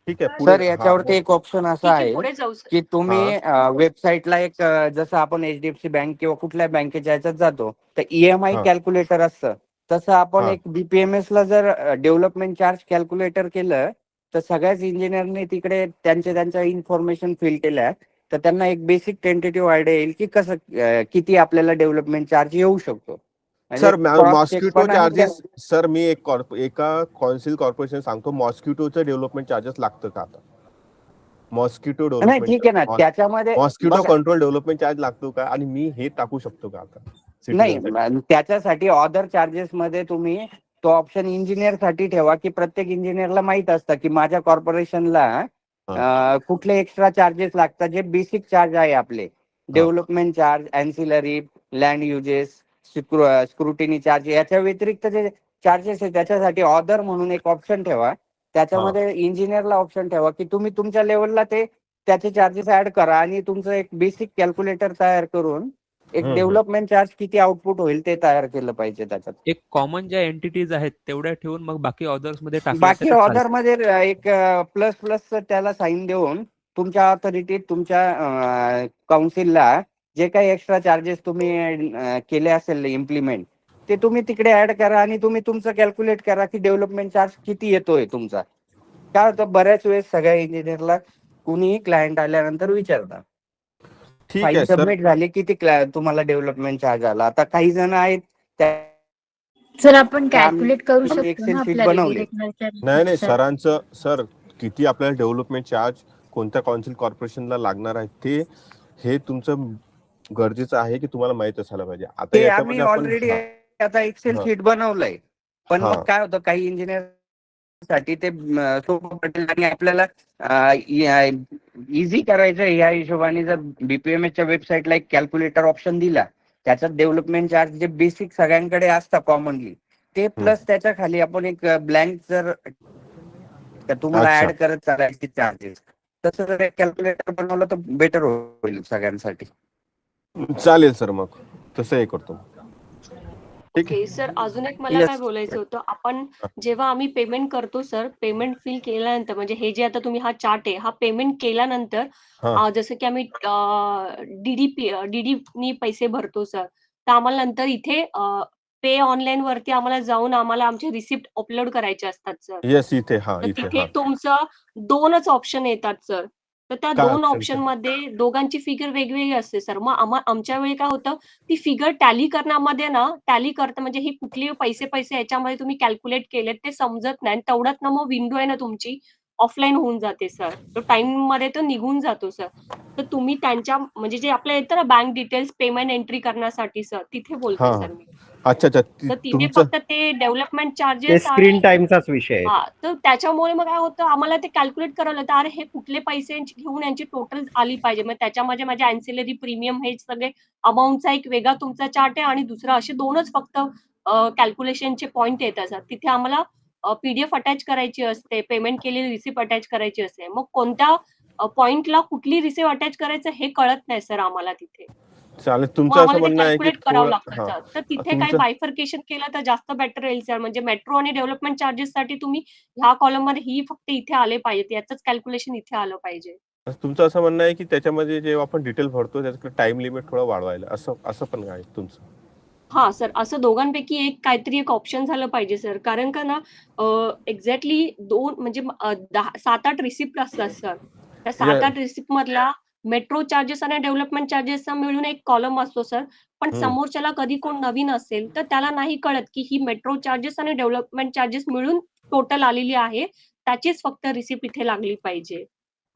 ठीक आहे. सर, याच्यावरती एक ऑप्शन असं ठीक आहे, आहे पुढे जाऊ सर. की तुम्ही वेबसाईटला एक जसं आपण एचडीएफसी बँक किंवा कुठल्या बँकेच्या याच्यात जातो तर ईएमआय कॅल्क्युलेटर असतं, तसं आपण एक बीपीएमएस ला जर डेव्हलपमेंट चार्ज कॅल्क्युलेटर केलं तर सगळ्याच इंजिनियरने तिकडे त्यांच्या इन्फॉर्मेशन फिल केल्या तर त्यांना एक बेसिक टेंटेटिव्ह आयडिया येईल की कसं किती आपल्याला डेव्हलपमेंट चार्ज येऊ शकतो. सर मॉस्किटो चार्जेस, सर मी एका कौन्सिल कॉर्पोरेशन सांगतो, मॉस्किटोचं डेव्हलपमेंट चार्जेस लागतं का आता? मॉस्किटो नाही ठीक आहे ना, डेव्हलपमेंट त्याच्यामध्ये मॉस्किटो बघा, कंट्रोल डेव्हलपमेंट चार्ज लागतो का, आणि मी हे टाकू शकतो का आता नाही citizen साठी? त्याच्यासाठी अदर चार्जेस मध्ये तुम्ही तो ऑप्शन इंजिनियर साठी ठेवा, की प्रत्येक इंजिनियरला माहित असतं की माझ्या कॉर्पोरेशनला कुठले एक्स्ट्रा चार्जेस लागतात, जे बेसिक चार्ज आहे आपले, development charge, ancillary, land uses, scrutiny charge, याच्या व्यतिरिक्त जे चार्जेस आहे त्याच्यासाठी ऑदर म्हणून एक ऑप्शन ठेवा. त्याच्यामध्ये इंजिनियरला ऑप्शन ठेवा की तुम्ही तुमच्या लेवलला त्याचे चार्जेस ऍड करा, आणि तुमचं एक बेसिक कॅल्क्युलेटर तयार करून एक डेव्हलपमेंट चार्ज किती आउटपुट होईल ते तयार केलं पाहिजे त्याच्यात. एक कॉमन ज्या एंटिटीज आहेत तेवढ्या ठेवून मग बाकी ऑदर्स मध्ये टाकलं बाकी तरी ऑर्डर चालतं. मध्ये एक प्लस प्लस त्याला साईन देऊन तुमच्या ऑथॉरिटीत, तुमच्या काउन्सिलला जे काही एक्स्ट्रा चार्जेस तुम्ही केले असेल इम्प्लिमेंट, ते तुम्ही तिकडे ऍड करा, आणि तुम्ही तुमचं कॅल्क्युलेट करा की डेव्हलपमेंट चार्ज किती येतोय तुमचा. काय होतं, बऱ्याच वेळेस सगळ्या इंजिनियरला कुणीही क्लायंट आल्यानंतर विचारतात ठीक फाईल आहे सर. सबमिट झाली किती तुम्हाला डेव्हलपमेंट चार्ज आला. आता काही जण आहेत सर आपण कॅल्क्युलेट करू शकतो एक्सेल ना शीट आपल्या बनवले. नाही सरांचं, सर किती आपल्याला डेव्हलपमेंट चार्ज कोणत्या काउन्सिल कॉर्पोरेशनला लागणार आहे ते, हे तुमचं गरजेचं आहे की तुम्हाला माहित असायला पाहिजे. आता ते आम्ही याच्यामध्ये आपण ऑलरेडी आता एक्सेल शीट बनवलंय, पण मग काय होतं, काही इंजिनियर साठी ते सोपं पडेल, आणि आपल्याला इझी करायचं या हिशोबाने जर BPMS च्या वेबसाईटला एक कॅल्क्युलेटर ऑप्शन दिला, त्याच्यात डेव्हलपमेंट चार्ज जे बेसिक सगळ्यांकडे असतात कॉमनली ते, प्लस त्याच्या खाली आपण एक ब्लँक जर तुम्हाला ऍड करत चालायचे चार्जेस, तसं जर एक कॅल्क्युलेटर बनवलं तर बेटर होईल सगळ्यांसाठी. चालेल सर, मग तसं हे करतो. ओके सर, अजून एक मला काय बोलायचं होतं, आपण जेव्हा आम्ही पेमेंट करतो सर, पेमेंट फिल केल्यानंतर, म्हणजे हे जे आता तुम्ही हा चार्ट आहे, हा पेमेंट केल्यानंतर जसं की आम्ही डीडी पैसे भरतो सर, तर आम्हाला नंतर इथे पे ऑनलाईन वरती आम्हाला जाऊन आम्हाला आमचे रिसिप्ट अपलोड करायचे असतात सर. येस, इथे तर तिथे तुमचं 2च ऑप्शन येतात सर. तर त्या काय 2 option ऑप्शन मध्ये दोघांची फिगर वेगवेगळी असते सर. मग आमच्या वेळी काय होतं, ती फिगर टॅली करण्यामध्ये ना, टॅली करता म्हणजे ही कुठली पैसे याच्यामध्ये तुम्ही कॅल्क्युलेट केलेत ते समजत नाही, आणि तेवढ्यात ना मग विंडो आहे ना तुमची ऑफलाईन होऊन जाते सर. तो टाइम मध्ये तो निघून जातो सर. तर तुम्ही त्यांच्या म्हणजे जे आपल्या येतं ना बँक डिटेल्स पेमेंट एंट्री करण्यासाठी सर, तिथे बोलते सर मी. अच्छा. तर तिथे फक्त ते डेव्हलपमेंट चार्जेस स्क्रीन आणि टाइमचाच विषय आहे. तर त्याच्यामुळे मग काय होतं, आम्हाला ते कॅल्क्युलेट करावं लागतं, अरे हे कुठले पैसे घेऊन यांची टोटल आली पाहिजे. मग त्याच्यामध्ये माझे अँसिलरी प्रीमियम हे सगळे अमाऊंटचा एक वेगळा तुमचा चार्ट आहे, आणि दुसरा असे 2च फक्त कॅल्क्युलेशनचे पॉईंट येतात सर. तिथे आम्हाला PDF अटॅच करायची असते, पेमेंट केलेली रिसिप्ट अटॅच करायची असते. मग कोणत्या पॉइंटला कुठली रिसिप्ट अटॅच करायचं हे कळत नाही सर आम्हाला तिथे. चालेल. मग तुमचं असं आम्हाला ते म्हणणं आहे की कॅल्क्युलेट करावं लागतं थोडं सर. तर तिथे काही बायफर्केशन केलं तर जास्त बेटर राहील सर. म्हणजे मेट्रो आणि डेव्हलपमेंट चार्जेस साठी तुम्ही ह्या कॉलम मध्ये ही फक्त इथे आले पाहिजेत, याचंच कॅल्क्युलेशन इथे आलं पाहिजे. तुमचं असं म्हणणं आहे की त्याच्यामध्ये जेव्हा आपण डिटेल भरतो त्याच्याकडे टाइम लिमिट थोडं वाढवायला, असं पण आहे तुमचं? हा सर, असं दोघांपैकी एक काहीतरी एक ऑप्शन झालं पाहिजे सर. कारण का ना एक्झॅक्टली 2 म्हणजे 7-8 रिसिप्ट असतात सर. त्या 7-8 रिसिप्ट मधला मेट्रो चार्जेस आणि डेव्हलपमेंट चार्जेसचा मिळून एक कॉलम असतो सर. पण समोरच्याला कधी कोण नवीन असेल तर त्याला नाही कळत की ही मेट्रो चार्जेस आणि डेव्हलपमेंट चार्जेस मिळून टोटल आलेली आहे. त्याचीच फक्त रिसिप्ट इथे लागली पाहिजे.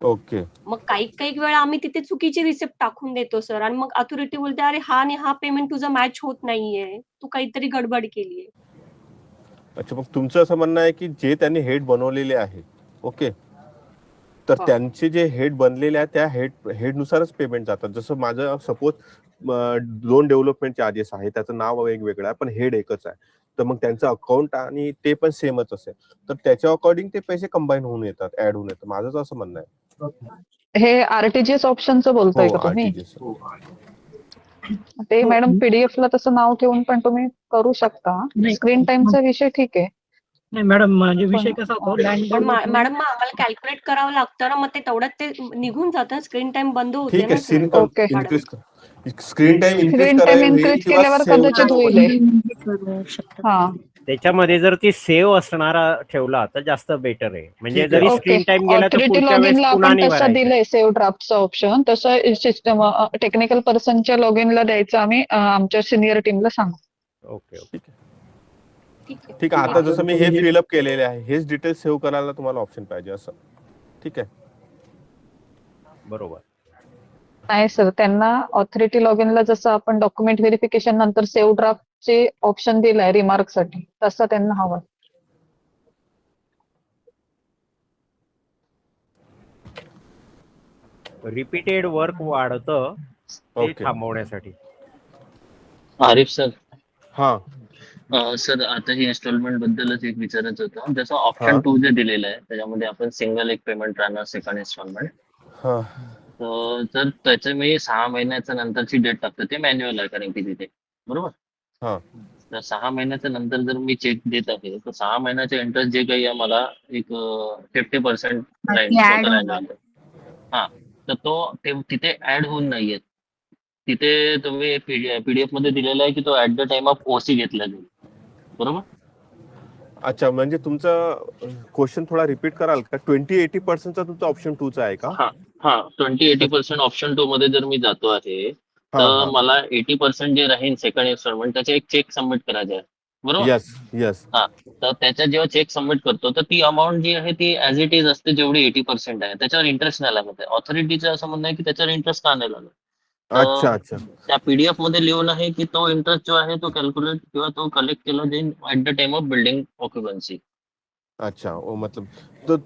ओके. मग काही वेळा आम्ही तिथे चुकीची रिसिप्ट टाकून देतो सर, आणि मग अथॉरिटी बोलते, अरे हा आणि हा पेमेंट तुझा मॅच होत नाहीये, तू काहीतरी गडबड केलीये. अच्छा, मग तुमचं असं म्हणणं आहे की जे त्यांनी हेड बनवलेले आहे, ओके, तर त्यांचे जे हेड बनलेले आहेत त्या हेडनुसारच पेमेंट जातात. जसं माझं सपोज 2 डेव्हलपमेंट चार्जेस आहे, त्याचं नाव वेगवेगळं आहे पण हेड एकच आहे, तर मग त्यांचं अकाउंट आणि ते पण सेमच असेल तर त्याच्या अकॉर्डिंग ते पैसे कंबाईन होऊन येतात, ऍड होऊन येतात. माझं असं म्हणणं आहे. हे RTGS ऑप्शनचं बोलताय का तुम्ही? ते मॅडम PDF ला तसं नाव ठेवून पण तुम्ही करू शकता. स्क्रीन टाइमचा विषय ठीक आहे. नाही मॅडम, माझे विषय कसा होतो, पण मॅडम मग आम्हाला कॅल्क्युलेट करावं लागतं ना, मग ते तेवढ्यात ते निघून जातं, स्क्रीन टाइम बंद होते ठीक ना आहे. Sir. Okay. Screen time screen time increase केल्यावर कदाचित होईल हे. हा. त्याच्यामध्ये जर ती सेव्ह असणारा ठेवला तर जास्त बेटर आहे. म्हणजे ठीक आहे. जरी ओके. स्क्रीन टाइम गेला तर ऑथॉरिटी पुढच्या वेळेस लॉगिनला पुन्हा आपण नाही तसं भरायचं. दिलंय सेव्ह ड्राफ्टचा ऑप्शन, तसं सिस्टम टेक्निकल पर्सनच्या लॉगिनला द्यायचं आम्ही आमच्या सिनियर टीमला सांगू. ओके. ठीक आहे. आता जसं मी हे फिलअप केलेले आहे, हेच डिटेल्स सेव्ह करायला तुम्हाला ऑप्शन पाहिजे असं, ठीक आहे? बरोबर. नाही सर, त्यांना ऑथॉरिटी लॉगिनला जसं आपण डॉक्युमेंट व्हेरिफिकेशन नंतर सेव्ह ड्राफ्टचे ऑप्शन दिलाय रिमार्क साठी, तसं त्यांना हवं. रिपीटेड वर्क वाढतं ते ओके. थांबवण्यासाठी. आरिफ सर, हा सर आता ही इन्स्टॉलमेंट बद्दलच एक विचारायचं होतं. जसं हा. ऑप्शन 2 जे दिलेलं आहे त्याच्यामध्ये आपण सिंगल एक पेमेंट राहणार, सेकंड इन्स्टॉलमेंट. हा तर त्याचे मी 6 महिन्याच्या नंतरची डेट टाकतो, ते मॅन्युअल आहे कारण की तिथे, बरोबर. हा तर 6 महिन्याच्या नंतर जर मी चेक देत आहे तर 6 महिन्याचे इंटरेस्ट जे काही आहे मला एक 50% ती add होणार. हा, तर तिथे ऍड होऊन नाहीये. तिथे तुम्ही पीडीएफ मध्ये दिलेला आहे की तो at the time of OC घेतला जाईल, बरोबर. अच्छा, म्हणजे तुमचा क्वेश्चन थोडा रिपीट कराल का? 20-80%चा तुमचा ऑप्शन 2 चा आहे का? हा 20-80% ऑप्शन 2 मध्ये जर मी जातो आहे हा तर हा मला 80% जे राहील सेकंड इन्स्टॉलमेंट त्याचा एक चेक सबमिट करायचा आहे, बरोबर. यस यस हा, तर त्याच्या जेव्हा चेक सबमिट करतो तर ती अमाऊंट जी आहे ती ऍज इट इज असते, जेवढी 80% आहे त्याच्यावर इंटरेस्ट नाही लागत आहे. ऑथॉरिटीचं असं म्हणणं आहे की त्याच्यावर इंटरेस्ट का नाही लागत. अच्छा अच्छा त्या पीडीएफ मध्ये लिहून आहे की तो इंटरेस्ट जो आहे तो कॅल्क्युलेट किंवा तो कलेक्ट केला जाईल at the time of building occupancy. अच्छा, ओ मतलब तो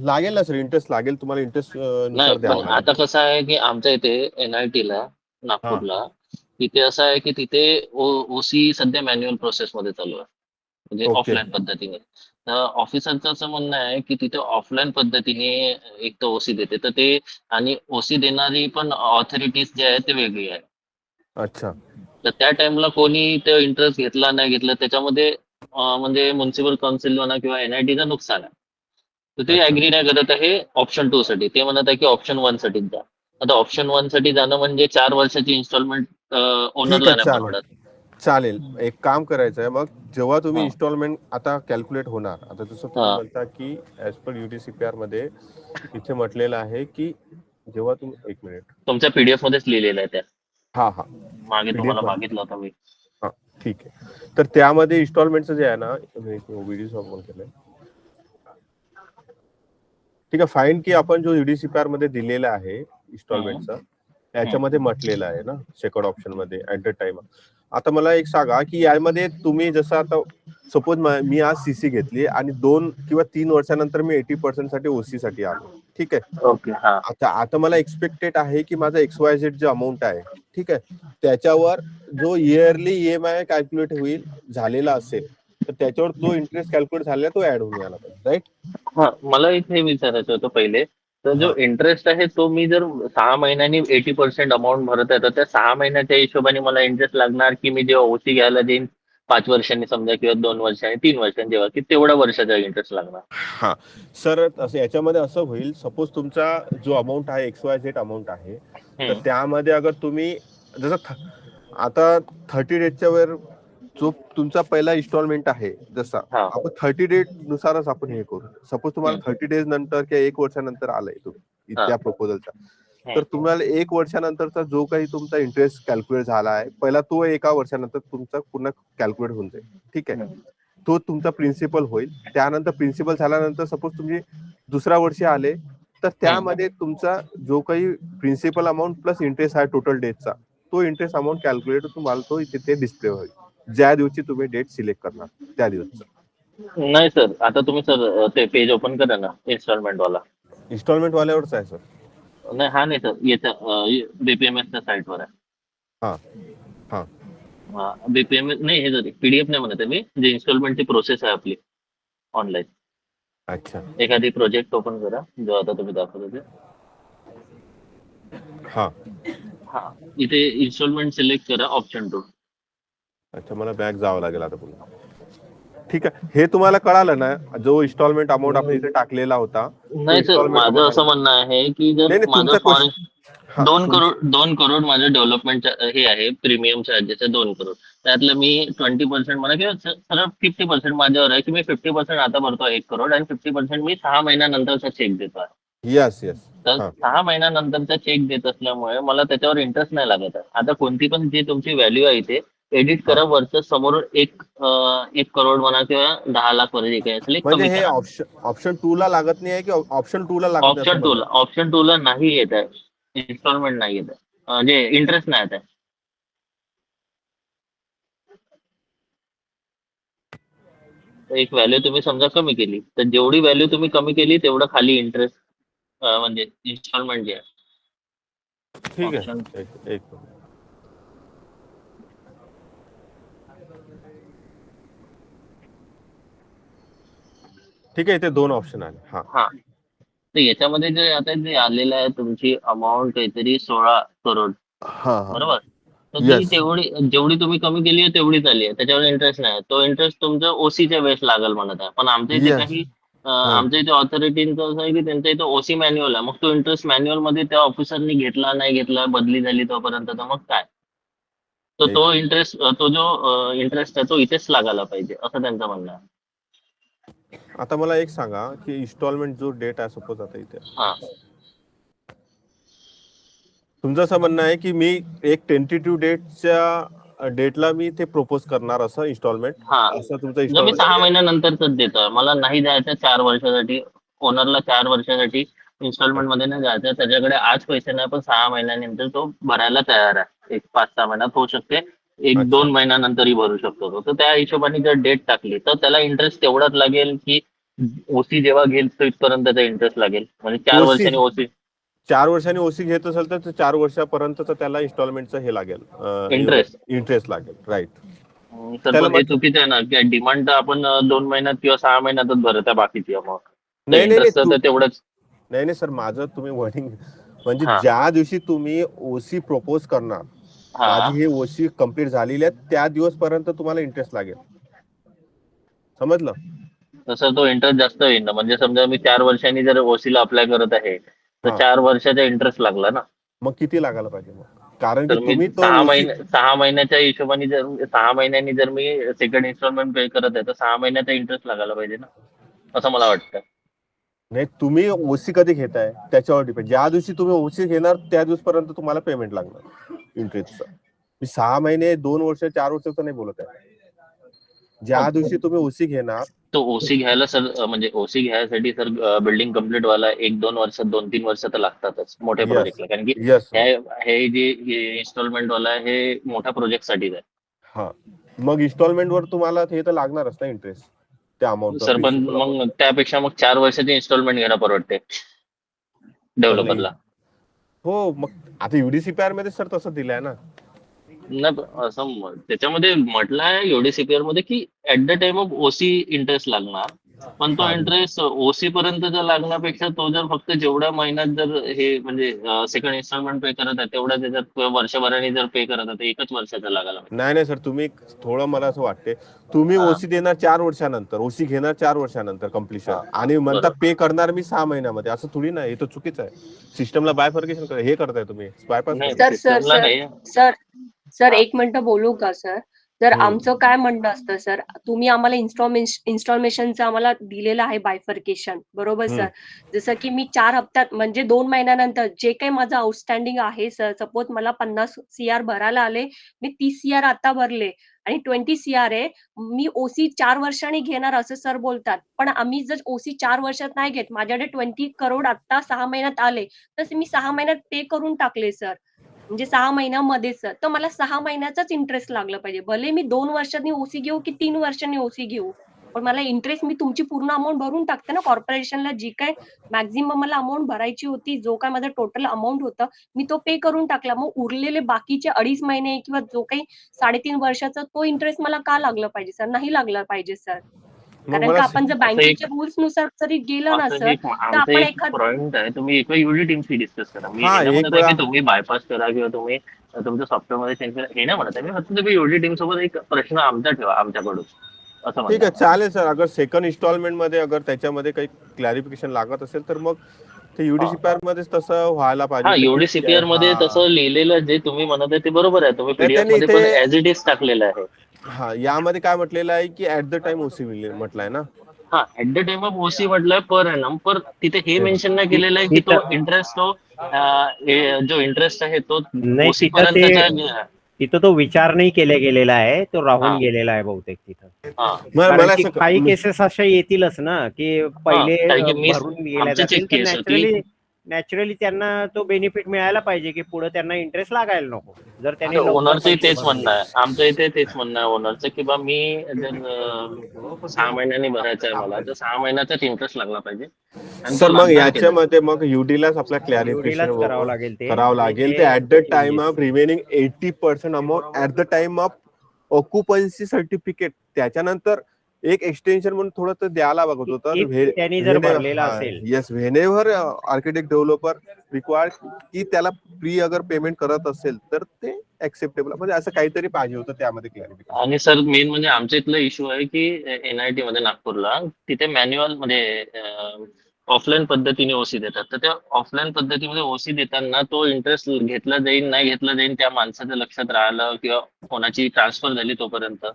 लागेल ना सर, इंटरेस्ट लागेल तुम्हाला, इंटरेस्ट नुसार नाही, पण द्यावं लागेल. आता कसं आहे की आमच्या इथे NIT ला नागपूरला तिथे असं आहे की तिथे ओसी सध्या मॅन्युअल प्रोसेस मध्ये चालू आहे, म्हणजे ओके. ऑफलाईन पद्धतीने. तर ऑफिसरचं असं म्हणणं आहे की तिथे ऑफलाईन पद्धतीने एक तर ओसी देते, तर ते आणि ओसी देणारी पण ऑथॉरिटीज जे आहे ते वेगळी आहे. अच्छा तर त्या टाइमला कोणी ते इंटरेस्ट घेतला नाही घेतला त्याच्यामध्ये म्हणजे म्युन्सिपल काउन्सिल म्हणा किंवा NITचं नुकसान आहे. तर ते अच्छा. ऍग्री नाही करत आहे ऑप्शन 2 साठी. ते म्हणत आहे की ऑप्शन 1 साठी जा. आता ऑप्शन 1 साठी जाणं म्हणजे 4 वर्षाची इन्स्टॉलमेंट ठीक ओनरला आहे, नाही चालेल परवडत. चालेल. एक काम करायचं आहे, मग जेव्हा तुम्ही हा. इन्स्टॉलमेंट आता कॅल्क्युलेट होणार, आता जसं तुम्ही हा. म्हणता की ऍज पर UTCPR मध्ये इथे म्हटलेलं आहे की जेव्हा तुम्ही, एक मिनिट, तुमच्या पीडीएफ मध्येच लिहिलेलं आहे त्या. हा हा मागे PDF तुम्हाला मध्ये. मागितलं होतं मी. हा ठीक आहे. तर त्यामध्ये इन्स्टॉलमेंटचं जे आहे ना, व्हिडिओ ओपन केलंय, ठीक आहे. फाईन की आपण जो UDCPR मध्ये दिलेला आहे इन्स्टॉलमेंटचा, याच्यामध्ये म्हटलेलं आहे ना सेकंड ऑप्शन मध्ये ऍट द टाइम. आता मला एक सांगा की यामध्ये तुम्ही जसं आता सपोज मी आज CC घेतली आणि 2 किंवा 3 वर्षानंतर मी 80% साठी OC साठी आलो, ठीक आहे. ओके. हा. आता मला एक्सपेक्टेड आहे की माझा XYZ जे अमाऊंट आहे, ठीक आहे, त्याच्यावर जो इयरली EMI कॅल्क्युलेट होईल झालेला असेल, तर त्याच्यावर जो इंटरेस्ट कॅल्क्युलेट झालेला तो ऍड होऊन यायला पाहिजे, राईट? हा, मला इथे विचारायचं होतं पहिले, तर जो इंटरेस्ट आहे तो मी जर 6 महिन्यांनी 80% अमाऊंट भरत आहे तर त्या 6 महिन्याच्या हिशोबाने मला इंटरेस्ट लागणार की मी जेव्हा ओसी घ्यायला जाईन 5 वर्षांनी समजा किंवा 2 वर्षांनी 3 वर्षांनी जेव्हा की तेवढ्या वर्षाचा इंटरेस्ट लागणार. हा सर, असं याच्यामध्ये असं होईल, सपोज तुमचा जो अमाऊंट आहे XYZ अमाऊंट आहे, तर त्यामध्ये अगर तुम्ही जसं आता 30 डेजच्या वर जो तुमचा पहिला इन्स्टॉलमेंट आहे, जसा हा. आपण 30 डेज नुसारच आपण हे करू. सपोज तुम्हाला 30 डेज नंतर किंवा 1 वर्षानंतर आलंय तुम्ही त्या प्रपोजलचा, तर तुम्हाला 1 वर्षानंतरचा जो काही तुमचा इंटरेस्ट कॅल्क्युलेट झाला आहे पहिला, तो 1 वर्षानंतर तुमचा पुन्हा कॅल्क्युलेट होऊन जाईल, ठीक आहे. तो तुमचा प्रिन्सिपल होईल. त्यानंतर प्रिन्सिपल झाल्यानंतर सपोज तुम्ही दुसऱ्या वर्षी आले तर त्यामध्ये तुमचा जो काही प्रिन्सिपल अमाऊंट प्लस इंटरेस्ट आहे टोटल डेटचा, तो इंटरेस्ट अमाऊंट कॅल्क्युलेट तुम्हाला तो तिथे डिस्प्ले होईल ज्या दिवशी तुम्ही डेट सिलेक्ट करणार त्या दिवशी. नाही सर, आता तुम्ही सर ते पेज ओपन करा ना इन्स्टॉलमेंट वाला. इन्स्टॉलमेंट वाल्यावरच आहे सर. नाही, हा नाही सर, याच्या BPMS साईटवर आहे. हा हा हा, BPMS नाही, हे जरी PDF नाही म्हणत आहे मी, जे इन्स्टॉलमेंटची प्रोसेस आहे आपली ऑनलाईन. अच्छा एखादी प्रोजेक्ट ओपन करा जो आता तुम्ही दाखवत होते. हा हा, इथे इन्स्टॉलमेंट सिलेक्ट करा ऑप्शन 2. अच्छा, मला बॅक जावं लागेल आता पुन्हा. ठीक आहे, हे तुम्हाला कळालं ना जो इन्स्टॉलमेंट अमाऊंट आपण इथे टाकलेला होता? नाही सर, माझं असं म्हणणं आहे की जर माझं फॉरेन 2 करोड माझ्या डेव्हलपमेंट हे आहे, प्रीमियम चार्जेस आहे 2 करोड, त्यातलं मी 20% म्हणा किंवा सरळ 50% माझ्यावर आहे की मी 50% आता भरतो 1 करोड आणि 50% मी 6 महिन्यानंतरचा चेक देतो आहे. Yes yes. तर 6 महिन्यानंतरचा चेक देत असल्यामुळे मला त्याच्यावर इंटरेस्ट नाही लागत आहे. आता कोणती पण जी तुमची व्हॅल्यू आहे इथे एडिट करा वरचं समोरून एक करोड म्हणा किंवा 10 लाख वगैरे जे काही असेल एक म्हणजे कमी हे करा. ऑप्शन 2 ला लागत नाही आहे की ऑप्शन 2 ला लागत आहे असं म्हणताय? ऑप्शन 2 ला नाही येत आहे, इन्स्टॉलमेंट नाही येत आहे, म्हणजे इंटरेस्ट नाही येत आहे. तर एक व्हॅल्यू तुम्ही समजा कमी केली, तर जेवढी व्हॅल्यू तुम्ही कमी केली तेवढं खाली इंटरेस्ट म्हणजे इन्स्टॉलमेंट जे आहे. ठीक आहे, Option. एक ठीक आहे, इथे 2 ऑप्शन आले. हा, तर याच्यामध्ये जे आता जे आलेलं आहे तुमची अमाऊंट काहीतरी 16 करोड, बरोबर. तर ती Yes. जेवढी तुम्ही कमी केली आहे तेवढीच आली आहे, त्याच्यावर इंटरेस्ट नाही. तो इंटरेस्ट तुमचा ओसीच्या वेळेस लागेल म्हणत आहे. पण आमच्या इथे Yes. काही आमच्या इथे ऑथॉरिटीचं असं आहे की त्यांच्या इथे ओसी मॅन्युअल आहे. मग तो इंटरेस्ट मॅन्युअल मध्ये त्या ऑफिसरनी घेतला नाही घेतला, बदली झाली तोपर्यंत, तर मग काय. तर तो इंटरेस्ट, तो जो इंटरेस्ट आहे तो इथेच लागायला पाहिजे असं त्यांचं म्हणणं आहे. आता मला एक सांगा की इन्स्टॉलमेंट जो डेट आहे, सपोज आता इथे हा, तुमचं असं म्हणणं आहे की मी एक टेंटेटिव्ह डेटच्या डेटला मी ते प्रपोज करणार असं इन्स्टॉलमेंट, हा. असं तुमचं जर मी इन्स्टॉलमेंट 6 महिन्यानंतरच देतोय, मला नाही द्यायचं 4 वर्षासाठी, ओनरला 4 वर्षासाठी इन्स्टॉलमेंट मध्ये नाही द्यायचं, त्याच्याकडे आज पैसे नाही पण 6 महिन्यानंतर तो भरायला तयार आहे. एक 5-6 महिन्यात होऊ शकते, 1-2 महिन्यानंतरही भरू शकतो तो. तर त्या हिशोबाने जर डेट टाकली तर त्याला इंटरेस्ट तेवढाच लागेल की ओसी जेव्हा घेईल तो इथपर्यंत त्याचा इंटरेस्ट लागेल, म्हणजे 4 OC वर्षांनी ओसी 4 वर्षांनी ओसी घेत असेल तर 4 वर्षापर्यंत त्याला इन्स्टॉलमेंटचं हे लागेल, इंटरेस्ट लागेल, राईट. तर त्याला मग हे चुकीचं आहे ना, की डिमांड तर आपण 2 महिन्यात किंवा 6 महिन्यातच भरत आहे बाकीची अमाऊंट. इंटरेस्ट तर तेवढंच. नाही सर, माझं तुम्ही वर्डिंग म्हणजे हा. ज्या दिवशी तुम्ही ओसी प्रपोज करणार, हा, माझी हे ओसी कम्प्लीट झालेली आहे त्या दिवसपर्यंत तुम्हाला इंटरेस्ट लागेल, समजलं. तसं तो इंटरेस्ट जास्त येईल ना. म्हणजे समजा मी 4 वर्षांनी जर ओसीला अप्लाय करत आहे तर 4 वर्षाचा इंटरेस्ट लागला ना. मग किती लागायला पाहिजे मग? कारण की तर मी तुम्ही तो 6 महिन्याच्या हिशोबाने जर 6 महिन्यांनी जर मी सेकंड इन्स्टॉलमेंट पे करत आहे तर 6 महिन्याचा इंटरेस्ट लागायला पाहिजे ना, असं मला वाटतं. नाही, तुम्ही ओसी कधी घेताय त्याच्यावर डिपेंड. ज्या दिवशी तुम्ही ओसी घेणार त्या दिवसपर्यंत तुम्हाला पेमेंट लागणार इंटरेस्टचं. मी 6 महिने 2 वर्ष 4 वर्षाचं नाही बोलत आहे. ज्या दिवशी तुम्ही ओसी घेणार, तो ओसी घ्यायला सर, म्हणजे ओसी घ्यायसाठी सर बिल्डिंग कम्प्लीट व्हायला 1-2 वर्ष 2-3 वर्ष तर लागतातच मोठ्या प्रोजेक्टला. कारण की हे जे इन्स्टॉलमेंट वाला आहे हे मोठ्या प्रोजेक्ट साठीच आहे. हा, मग इन्स्टॉलमेंट वर तुम्हाला हे तर लागणारच ना इंटरेस्ट त्या अमाऊंट. सर पण मग त्यापेक्षा मग 4 वर्षाची इन्स्टॉलमेंट घेणं परवडते डेव्हलपरला. हो, मग आता युडीसीपीआर मध्ये सर तसं दिलंय ना. नाही, असं त्याच्यामध्ये म्हटलं आहे युडीसीपीआर मध्ये की at the time of OC interest लागणार, पण तो इंटरेस्ट ओसी पर्यंतचा लागण्यापेक्षा तो जर फक्त जेवढ्या महिन्यात जर हे म्हणजे सेकंड इन्स्टॉलमेंट पे करत आहे तेवढ्या त्याच्यात वर्षभराने जर पे करत आहे तर 1च वर्षाचा लागायला. नाही सर, तुम्ही थोडं मला असं वाटते तुम्ही ओसी देणार 4 वर्षानंतर, ओसी घेणार 4 वर्षानंतर कम्प्लिशन, आणि म्हणता पे करणार मी 6 महिन्यामध्ये. असं थोडी ना, हे तर चुकीचं आहे. सिस्टमला बायफर्केशन हे करताय तुम्ही, बायपास. सर 1 मिनिट बोलू का सर? जर आमचं काय म्हणणं असतं सर, तुम्ही आम्हाला इन्स्टॉलमेशनचं आम्हाला दिलेलं आहे बायफर्केशन, बरोबर सर. जसं की मी 4 हप्त्यात म्हणजे 2 महिन्यानंतर जे काही माझं आउटस्टँडिंग आहे सर, सपोज मला 50 CR भरायला आले, मी 30 CR आता भरले आणि 20 CR आहे, मी ओसी 4 वर्षांनी घेणार असं सर बोलतात. पण आम्ही जर ओसी 4 वर्षात नाही घेत, माझ्याकडे 20 करोड आता 6 महिन्यात आले, तर मी 6 महिन्यात पे करून टाकले सर, म्हणजे 6 महिन्यामध्ये सर. तर मला 6 महिन्याचाच इंटरेस्ट लागला पाहिजे. भले मी 2 वर्षांनी ओसी घेऊ की 3 वर्षांनी ओसी घेऊ, पण मला इंटरेस्ट मी तुमची पूर्ण अमाऊंट भरून टाकते ना. कॉर्पोरेशनला जी काय मॅक्झिमम मला अमाऊंट भरायची होती, जो काय माझं टोटल अमाऊंट होतं, मी तो पे करून टाकला. मग उरलेले बाकीचे 2.5 महिने किंवा जो काही 3.5 वर्षाचा तो इंटरेस्ट मला का लागला पाहिजे सर? नाही लागला पाहिजे सर. कारण का आपण जर बँकेच्या रूल्स नुसार जरी गेलं ना सर, तर आपण एखाद पॉइंट आहे. तुम्ही एक वेळ युडी टीमशी डिस्कस करा. मी म्हणत आहे की तुम्ही बायपास करा किंवा तुम्ही तुमच्या सॉफ्टवेअर मध्ये चेंज करा, हे नाही म्हणत आहे मी. फक्त तुम्ही युडी टीम सोबत एक प्रश्न आमचा ठेवा आमच्याकडून, असं ठीक आहे, चालेल सर. अगर सेकंड इन्स्टॉलमेंट मध्ये अगर त्याच्यामध्ये काही क्लॅरिफिकेशन लागत असेल तर मग ते युडीसीपीआर मध्येच तसं व्हायला पाहिजे. हा, युडीसीपीआर मध्ये तसं लिहिलेलं जे तुम्ही म्हणत आहे ते बरोबर आहे. तुम्ही पीडीएफ मध्ये पण ऍज इट इज टाकलेलं आहे. हा, यामध्ये काय म्हटलेलं आहे की ऍट द टाइम ओसी म्हटलंय ना. हा, at the time of OC म्हटलंय पर एनम, पर तिथे हे मेन्शन नाही केलेलं आहे की तो इंटरेस्ट, तो जो इंटरेस्ट आहे तो ओसी पर्यंतचा. तिथं तो विचार नाही केला गेलेला आहे, तो राहून हा. गेलेला आहे बहुतेक तिथं. हा कारण की असं काही केसेस अशा येतीलच ना की पहिले कारण की मी भरून गेल्या आमचीच एक जातील, तर केस होती. नॅचरली त्यांना तो बेनिफिट मिळायला पाहिजे की पुढे त्यांना इंटरेस्ट लागायला नको. जर त्यांनी लवकर ओनरचं पैसे तेच भरून म्हणणं आहे, दिले. आमचं इथे तेच म्हणणं आहे ओनरचं की बा मी जर 6 महिन्यांनी भरायचं आहे मला, तर 6 महिन्याचाच इंटरेस्ट लागला पाहिजे. आणि सर तो मग लागणार किती? याच्यामध्ये मग युडीलाच आपला UD क्लॅरिफिकेशन लाच करावं लागेल ते. करावं आणि लागेल. ते ते at the time changes. Of remaining 80% amount at the time of occupancy certificate, त्याच्यानंतर एक एक्सटेन्शन म्हणून थोडं द्यायला बघत होतं. If त्यांनी जर भरलेला असेल. Yes, whenever architect developer required की त्याला प्री अगर पेमेंट करत असेल तर ते ऍक्सेप्टेबल, म्हणजे असं काहीतरी पाहिजे होतं त्यामध्ये क्लॅरिफिकेशन. आणि सर मेन म्हणजे आमच्या इथला इश्यू आहे की NIT मध्ये नागपूरला तिथे मॅन्युअल मध्ये ऑफलाईन पद्धतीने ओसी देतात. तर त्या ऑफलाईन पद्धतीमध्ये ओसी देताना तो इंटरेस्ट घेतला जाईल नाही घेतला जाईल त्या माणसाच्या लक्षात राहिलं किंवा कोणाची ट्रान्सफर झाली तोपर्यंत,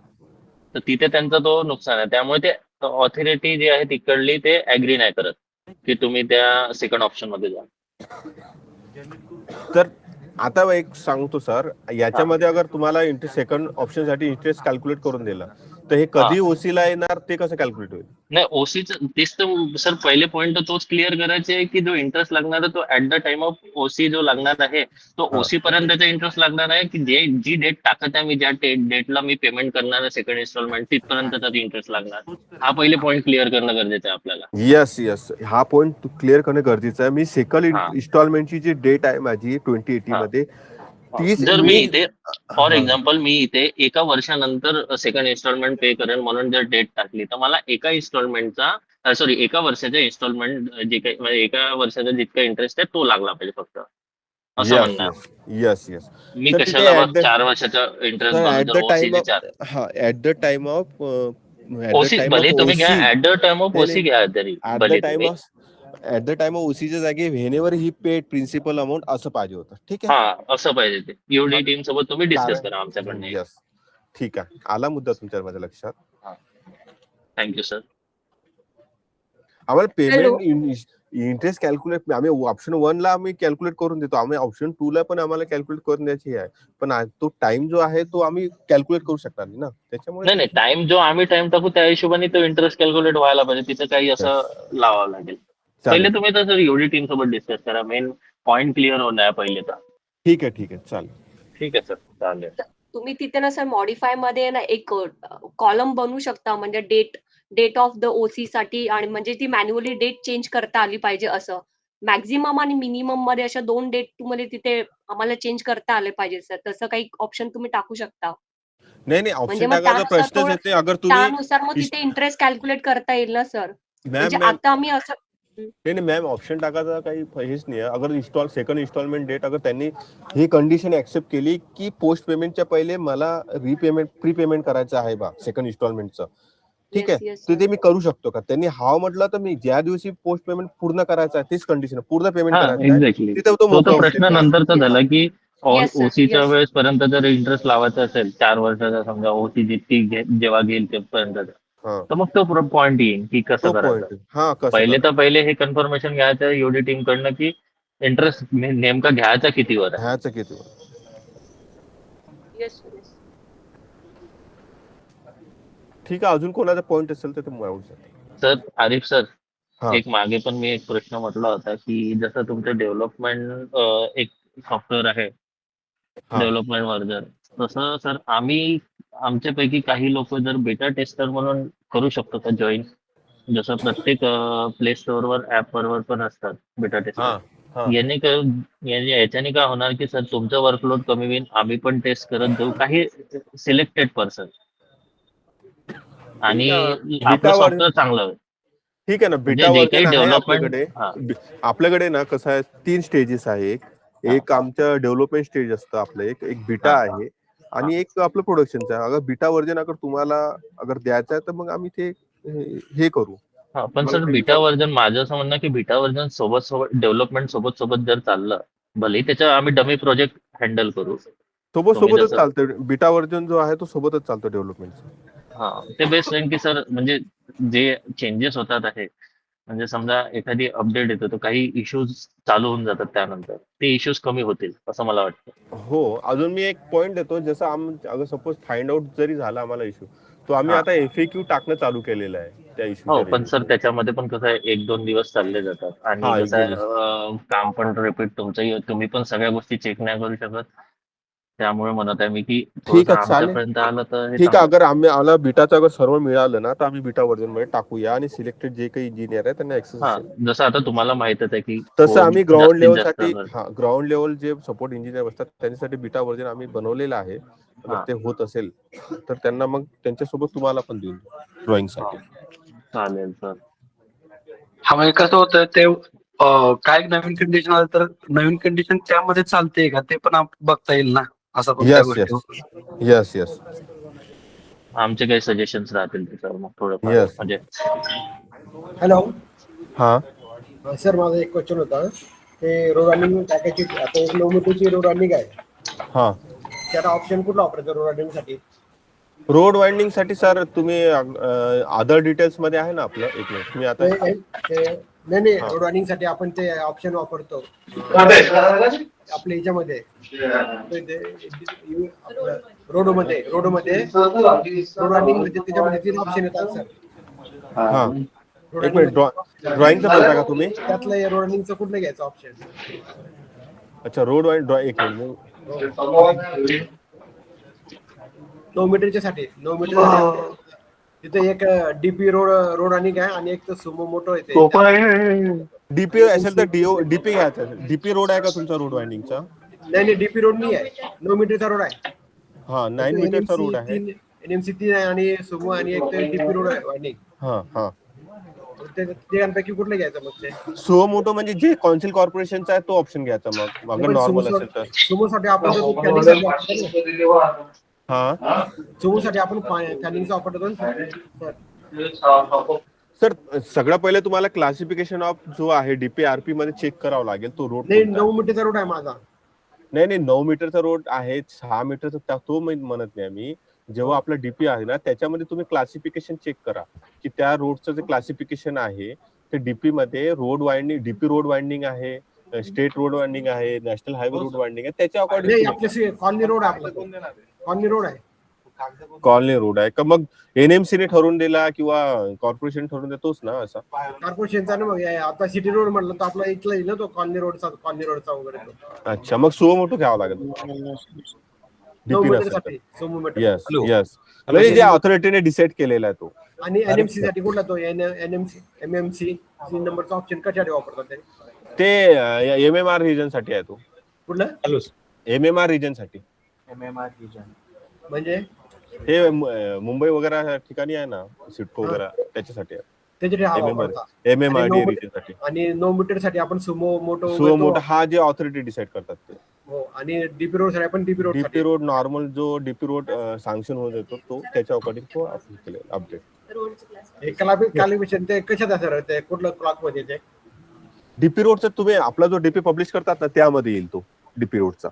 तर तिथे त्यांचा तो नुकसान आहे. त्यामुळे ते ऑथॉरिटी जी आहे तिकडली ते ऍग्री नाही करत की तुम्ही त्या सेकंड ऑप्शन मध्ये जा. तर आता एक सांगतो सर, याच्यामध्ये अगर तुम्हाला सेकंड ऑप्शन साठी इंटरेस्ट कॅल्क्युलेट करून दिला तर हे कधी ओसीला येणार, ते कसं कॅल्क्युलेट होईल? नाही ओसीचं तेच तर सर पहिले पॉईंट तोच क्लिअर करायचे आहे की जो इंटरेस्ट लागणार आहे तो at the time of OC जो लागणार आहे तो ओसी पर्यंतचा इंटरेस्ट लागणार आहे की जी डेट टाकत आहे मी, ज्या डेटला मी पेमेंट करणार आहे सेकंड इन्स्टॉलमेंट तिथपर्यंतचा इंटरेस्ट लागणार. हा पहिले पॉईंट क्लिअर करणं गरजेचं आहे आपल्याला. येस, हा पॉइंट क्लिअर करणं गरजेचं आहे. मी सेकंड इन्स्टॉलमेंटची जी डेट आहे माझी 2080 मध्ये, जर मी इथे फॉर एक्झाम्पल मी इथे एका वर्षानंतर सेकंड इन्स्टॉलमेंट पे करेन म्हणून जर डेट टाकली तर मला एका वर्षाच्या इन्स्टॉलमेंट जे काही म्हणजे एका वर्षाचा जितका इंटरेस्ट आहे तो लागला पाहिजे फक्त, असं म्हणणं आहे. येस. मी कशाला 4 वर्षाचा interest at the time of OC भले तुम्ही घ्या, at the time of OC घ्या तरी भले तुम्ही. ऍट द टाइम ऑफ ओसीच्या जागी व्हेनेवर ही पेड प्रिन्सिपल अमाऊंट असं पाहिजे होतं. ठीक आहे, हा असं पाहिजे ते. युडी टीम सोबत तुम्ही डिस्कस करा आमच्याकडनं. येस, ठीक आहे, आला मुद्दा तुमच्या माझ्या लक्षात. Thank you sir. आम्हाला पेमेंट इंटरेस्ट कॅल्क्युलेट आम्ही ऑप्शन 1 ला आम्ही कॅल्क्युलेट करून देतो, आम्ही ऑप्शन 2 ला पण आम्हाला कॅल्क्युलेट करून द्यायची आहे, पण तो टाइम जो आहे तो आम्ही कॅल्क्युलेट करू शकणार नाही ना, त्याच्यामुळे नाही टाइम जो आम्ही टाइम टाकू त्या हिशोबाने तो इंटरेस्ट कॅल्क्युलेट व्हायला पाहिजे. तिथं काही असं लावावं लागेल. पहिले तुम्ही तर सर युडी टीम सोबत डिस्कस करा, मेन पॉइंट क्लिअर होणार पहिले तर. ठीक आहे, चालेल. ठीक आहे सर, चालेल. तुम्ही तिथे ना सर मॉडिफाय मध्ये ना एक कॉलम बनवू शकता, म्हणजे डेट ऑफ द ओसी साठी, आणि म्हणजे ती मॅन्युअली डेट चेंज करता आली पाहिजे असं. मॅक्झिमम आणि मिनिमम मध्ये अशा 2 डेट तुम्हाला तिथे आम्हाला चेंज करता आले पाहिजे सर. तसं काही ऑप्शन तुम्ही टाकू शकता. नाही म्हणजे ऑप्शन मग टाकायचा प्रश्नच येते. अगर तुम्ही त्यानुसार मग तिथे इंटरेस्ट कॅल्क्युलेट करता येईल ना सर. म्हणजे आता आम्ही असं नाही मॅम, ऑप्शन टाकायचा काही हेच नाही. अगर सेकंड इन्स्टॉलमेंट डेट अगर त्यांनी ही कंडिशन ऍक्सेप्ट केली की पोस्ट पेमेंटच्या पहिले मला प्री पेमेंट करायचं आहे बा सेकंड इन्स्टॉलमेंटचं, ठीक आहे, तर ते मी करू शकतो का? त्यांनी हाव म्हटलं तर मी ज्या दिवशी पोस्ट पेमेंट पूर्ण करायचं आहे तीच कंडिशन, पूर्ण पेमेंट करायचं आहे. तो प्रश्न नंतरचा झाला की ओसीच्या वेळेस पर्यंत जर इंटरेस्ट लावायचा असेल 4 वर्षाचा समजा, ओसी जितकी जेव्हा घेईल तेपर्यंत, तर मग तो पॉइंट येईल की कसं करायचं. पहिले हे कन्फर्मेशन घ्यायचं युडी टीम कडनं की इंटरेस्ट नेमका घ्यायचा कितीवर आहे. ठीक आहे, अजून कोणाचा पॉइंट असेल तर तुम्ही सर आरिफ सर, एक मागे पण मी एक प्रश्न म्हटला होता की जसं तुमचं डेव्हलपमेंट एक सॉफ्टवेअर आहे डेव्हलपमेंट वर्जन, तसं सर आम्ही आमच्यापैकी काही लोक जर बेटा टेस्टर म्हणून करू शकतो का जॉईन? जसं प्रत्येक प्ले स्टोअर वर ऍप वर पण असतात बेटा टेस्टर. याच्याने काय होणार की सर तुमचं वर्कलोड कमी होईल, आम्ही पण टेस्ट करत जाऊ काही सिलेक्टेड पर्सन, आणि आपलं सॉफ्टवेअर चांगलं होईल. ठीक आहे ना. बेटा वर्जन आपल्याकडे ना कसं आहे, 3 स्टेजेस आहे. एक आमचं डेव्हलपमेंट स्टेज असतं आपलं, एक बीटा आहे आणि एक आपलं प्रोडक्शनचं आहे. अगर बीटा वर्जन अगर तुम्हाला अगर द्यायचं आहे तर मग आम्ही ते हे करू. पण सर बीटा वर्जन, माझं असं म्हणणं की बीटा वर्जन सोबत डेव्हलपमेंट सोबत जर चाललं, भले त्याच्या आम्ही डमी प्रोजेक्ट हँडल करू, सोबतच चालतं. बीटा वर्जन जो आहे तो सोबतच चालतो डेव्हलपमेंट. ते बेस्ट राहील की सर, म्हणजे जे चेंजेस होतात आहे म्हणजे समजा एखादी अपडेट येतो तर काही इश्यूज चालू होऊन जातात त्यानंतर ते इश्यूज कमी होतील असं मला वाटतं. हो, अजून मी एक पॉइंट देतो. जसं अगर सपोज फाइंड आउट जरी झाला आम्हाला इश्यू, तो आम्ही हा. आता FAQ टाकणं चालू केलेलं आहे त्या हो इश्यूच्या पण सर त्याच्यामध्ये पण कसं आहे 1-2 दिवस चालले जातात आणि हा, कसं आहे काम पण रिपीट तुमचंही तुम्ही पण सगळ्या गोष्टी चेक नाही करू शकत. त्यामुळे म्हणत आहे मी की ठीक थोडंसं आहे, चालेल. आमच्यापर्यंत आलं तर हे ठीक आहे, चांगलं. अगर आम्हाला बीटाचं अगर सर्व मिळालं ना तर आम्ही बीटा व्हर्जन मध्ये टाकूया आणि सिलेक्टेड जे काही इंजिनियर आहे त्यांना ऍक्सेस हा असेल जसं आता तुम्हाला माहीतच आहे की तसं आम्ही ग्राउंड जास्तीत लेवल जास्त साठी ग्राउंड लेवल जे सपोर्ट इंजिनियर असतात त्यांच्यासाठी बीटा व्हर्जन आम्ही बनवलेलं आहे. हा. जर ते होत असेल तर त्यांना मग त्यांच्यासोबत तुम्हाला पण देऊन ड्रॉइंग साठी. चालेल सर. हा म्हणजे कसं होतं ते काय नवीन कंडिशन आलं तर नवीन कंडिशन त्यामध्ये चालते का ते पण बघता येईल ना, असं पण त्या गोष्टी. यस आमचे काही सजेशन्स राहतील त्याच्यावर मग थोडंफार Yes. म्हणजे हॅलो हा सर, माझा एक क्वेश्चन होता. ते रोड रनिंग टाकायची, आता 1 किलोमीटरची रोड रनिंग आहे, हा त्याला ऑप्शन कुठला वापरायचा रोड रनिंग साठी? रोड वाइंडिंग साठी सर तुम्ही अदर डिटेल्स मध्ये आहे ना आपलं, एक मिनिट तुम्ही आता नाही रोड रनिंग साठी आपण ते ऑप्शन वापरतो आपल्या ह्याच्यामध्ये रोडमध्ये रोड रनिंग मध्ये त्याच्यामध्ये 3 ऑप्शन येतात सर. हा एक मिनिट ड्रॉइंगचं बोलता का तुम्ही? त्यातलं रोड रनिंगचं कुठलं घ्यायचं ऑप्शन? अच्छा, रोड वाईड एक मिनिट 9 मीटरच्या साठी 9 मीटर तिथे एक डीपी रोड रनिंग आहे आणि एक तर सुमो मोटो येते. डीपी असेल तर डीपी घ्यायचा. डीपी रोड आहे का तुमचा रोड वाइंडिंगचा? नाही डीपी रोड नाही आहे, 9 मीटरचा रोड आहे. हा 9 मीटरचा रोड आहे. NMC 3 आहे आणि सुमो आणि एक डीपी रोड आहे वाइंडिंग. हा त्यापैकी कुठलं घ्यायचं मग? ते सुमो मोटो म्हणजे जे कौन्सिल कॉर्पोरेशनचा आहे तो ऑप्शन घ्यायचा मग अगर नॉर्मल असेल तर. सुमो साठी आपण सुमो साठी आपण फॅनिंगचा वापरतो सर. सगळ्यात पहिले तुम्हाला क्लासिफिकेशन ऑफ जो आहे DPRP मध्ये चेक करावा लागेल तो रोड. नाही 9 मीटरचा रोड आहे माझा. नाही 9 मीटरचा रोड आहे, 6 मीटरचा तो म्हणत नाही आम्ही. जेव्हा आपला डीपी आहे ना त्याच्यामध्ये तुम्ही क्लासिफिकेशन चेक करा की त्या रोडचं जे क्लासिफिकेशन आहे ते डीपी मध्ये road winding, DP road winding आहे, स्टेट रोड वाइंडिंग आहे, नॅशनल हायवे रोड वाइंडिंग आहे, त्याच्या अकॉर्डिंग आपल्या कॉलनी रोड आहे, कॉलनी रोड आहे. कॉलनी रोड आहे का मग NMC ने ठरवून दिला किंवा कॉर्पोरेशन ठरवून देतोच ना असा? कॉर्पोरेशनचा ना मग आता सिटी रोड म्हटलं तर आपला इथला येईल ना तो कॉलनी रोडचा वगैरे. अच्छा, मग सुमो मोटो घ्यावा लागेल. यस म्हणजे जे ऑथॉरिटीने डिसाइड केलेला आहे तो. आणि NMC साठी कुठला तो MMC नंबरचा ऑप्शन कशासाठी वापरतात ते MMR रिजन साठी आहे तो. कुठलं? MMR रिजन साठी. MMR रिजन म्हणजे हे मुंबई वगैरे ठिकाणी आहे ना, सिडको वगैरे त्याच्यासाठी आहे. MMRD रिजन साठी. आणि 9 मीटर साठी आपण सुमो मोटो हा जे ऑथॉरिटी डिसाइड करतात ते. हो, आणि डीपी रोड साठी आपण डीपी रोड नॉर्मल जो डीपी रोड सँक्शन होत येतो तो त्याच्या अकॉर्डिंग तो आपण केलेला अपडेट. कॅलिब्रेशन ते कशात आहे सर? ते कुठलं क्लॉक मध्ये ते डीपी रोडचा तुम्ही आपला जो डीपी पब्लिश करतात ना त्यामध्ये येईल तो डीपी रोडचा.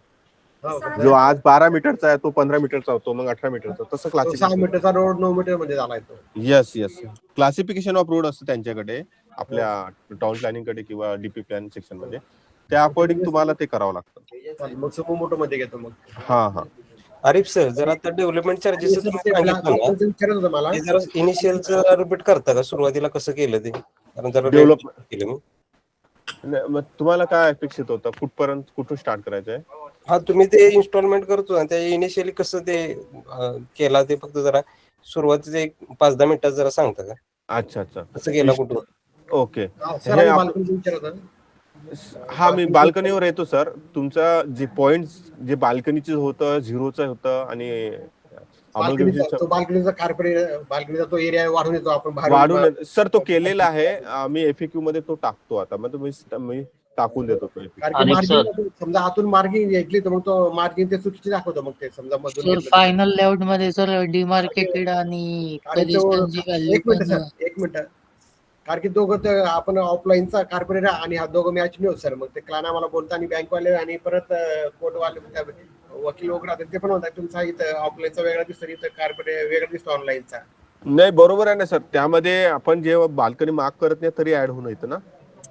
जो आज 12 मीटरचा आहे तो 15 मीटरचा होतो, मग 18 मीटरचा, तसं 6 मीटरचा रोड 9 मीटर मध्ये झालाय तो. यस क्लासिफिकेशन ऑफ रोड असतं त्यांच्याकडे, आपल्या टाउन प्लॅनिंग कडे किंवा डीपी प्लॅन सेक्शन मध्ये. त्या अकॉर्डिंग तुम्हाला ते करावं लागतं. मग सुमो मोटो मध्ये घेतो मग. हा आरिफ सर, जर आता डेव्हलपमेंट चार्जेस इनिशियलचं रिपीट करता का? सुरुवातीला कसं केलं ते? कारण जरा डेव्हलपमेंट केलं मी. मग तुम्हाला काय अपेक्षित होतं? कुठून स्टार्ट करायचंय? हा, तुम्ही ते इन्स्टॉलमेंट करतो ना, त्या इनिशियली कसं ते केला ते फक्त जरा सुरुवातीचं एक 5-10 मिनिटात जरा सांगता का? अच्छा कसं केलं कुठून? ओके. हा, मी बाल्कनीवर येतो सर. तुमचा जे पॉइंट जे बाल्कनीचं होतं, 0चं होतं आणि बाल्कनीचा तो एरिया वाढून येतो आपण वाढून सर तो केलेला आहे. आम्ही FAQ मध्ये तो टाकतो आता. मग मी टाकून देतो तो. समजा आतून मार्किंग घेतली तर मग तो मार्किंग ते चुकीची दाखवतो. मग ते समजा मधून फायनल लेआउट मध्ये सर डिमार्केटेड आणि एक मिनिट कारण की दोघं आपण ऑफलाईनचा कॉर्पोरेट आणि हा दोघं मॅच नाही होत सर. मग ते क्लायंट आम्हाला बोलतात आणि बँकवाले आणि परत कोर्टवाले वकील वगैरे ते पण म्हणतात तुमचा इथं ऑफलाईनचा वेगळा दिसतो, इथं कॉर्पोरेट वेगळा दिसतो ऑनलाईनचा. नाही बरोबर आहे ना सर, त्यामध्ये आपण जेव्हा बाल्कनी मार्क करत नाही तरी ऍड होऊन येतं ना.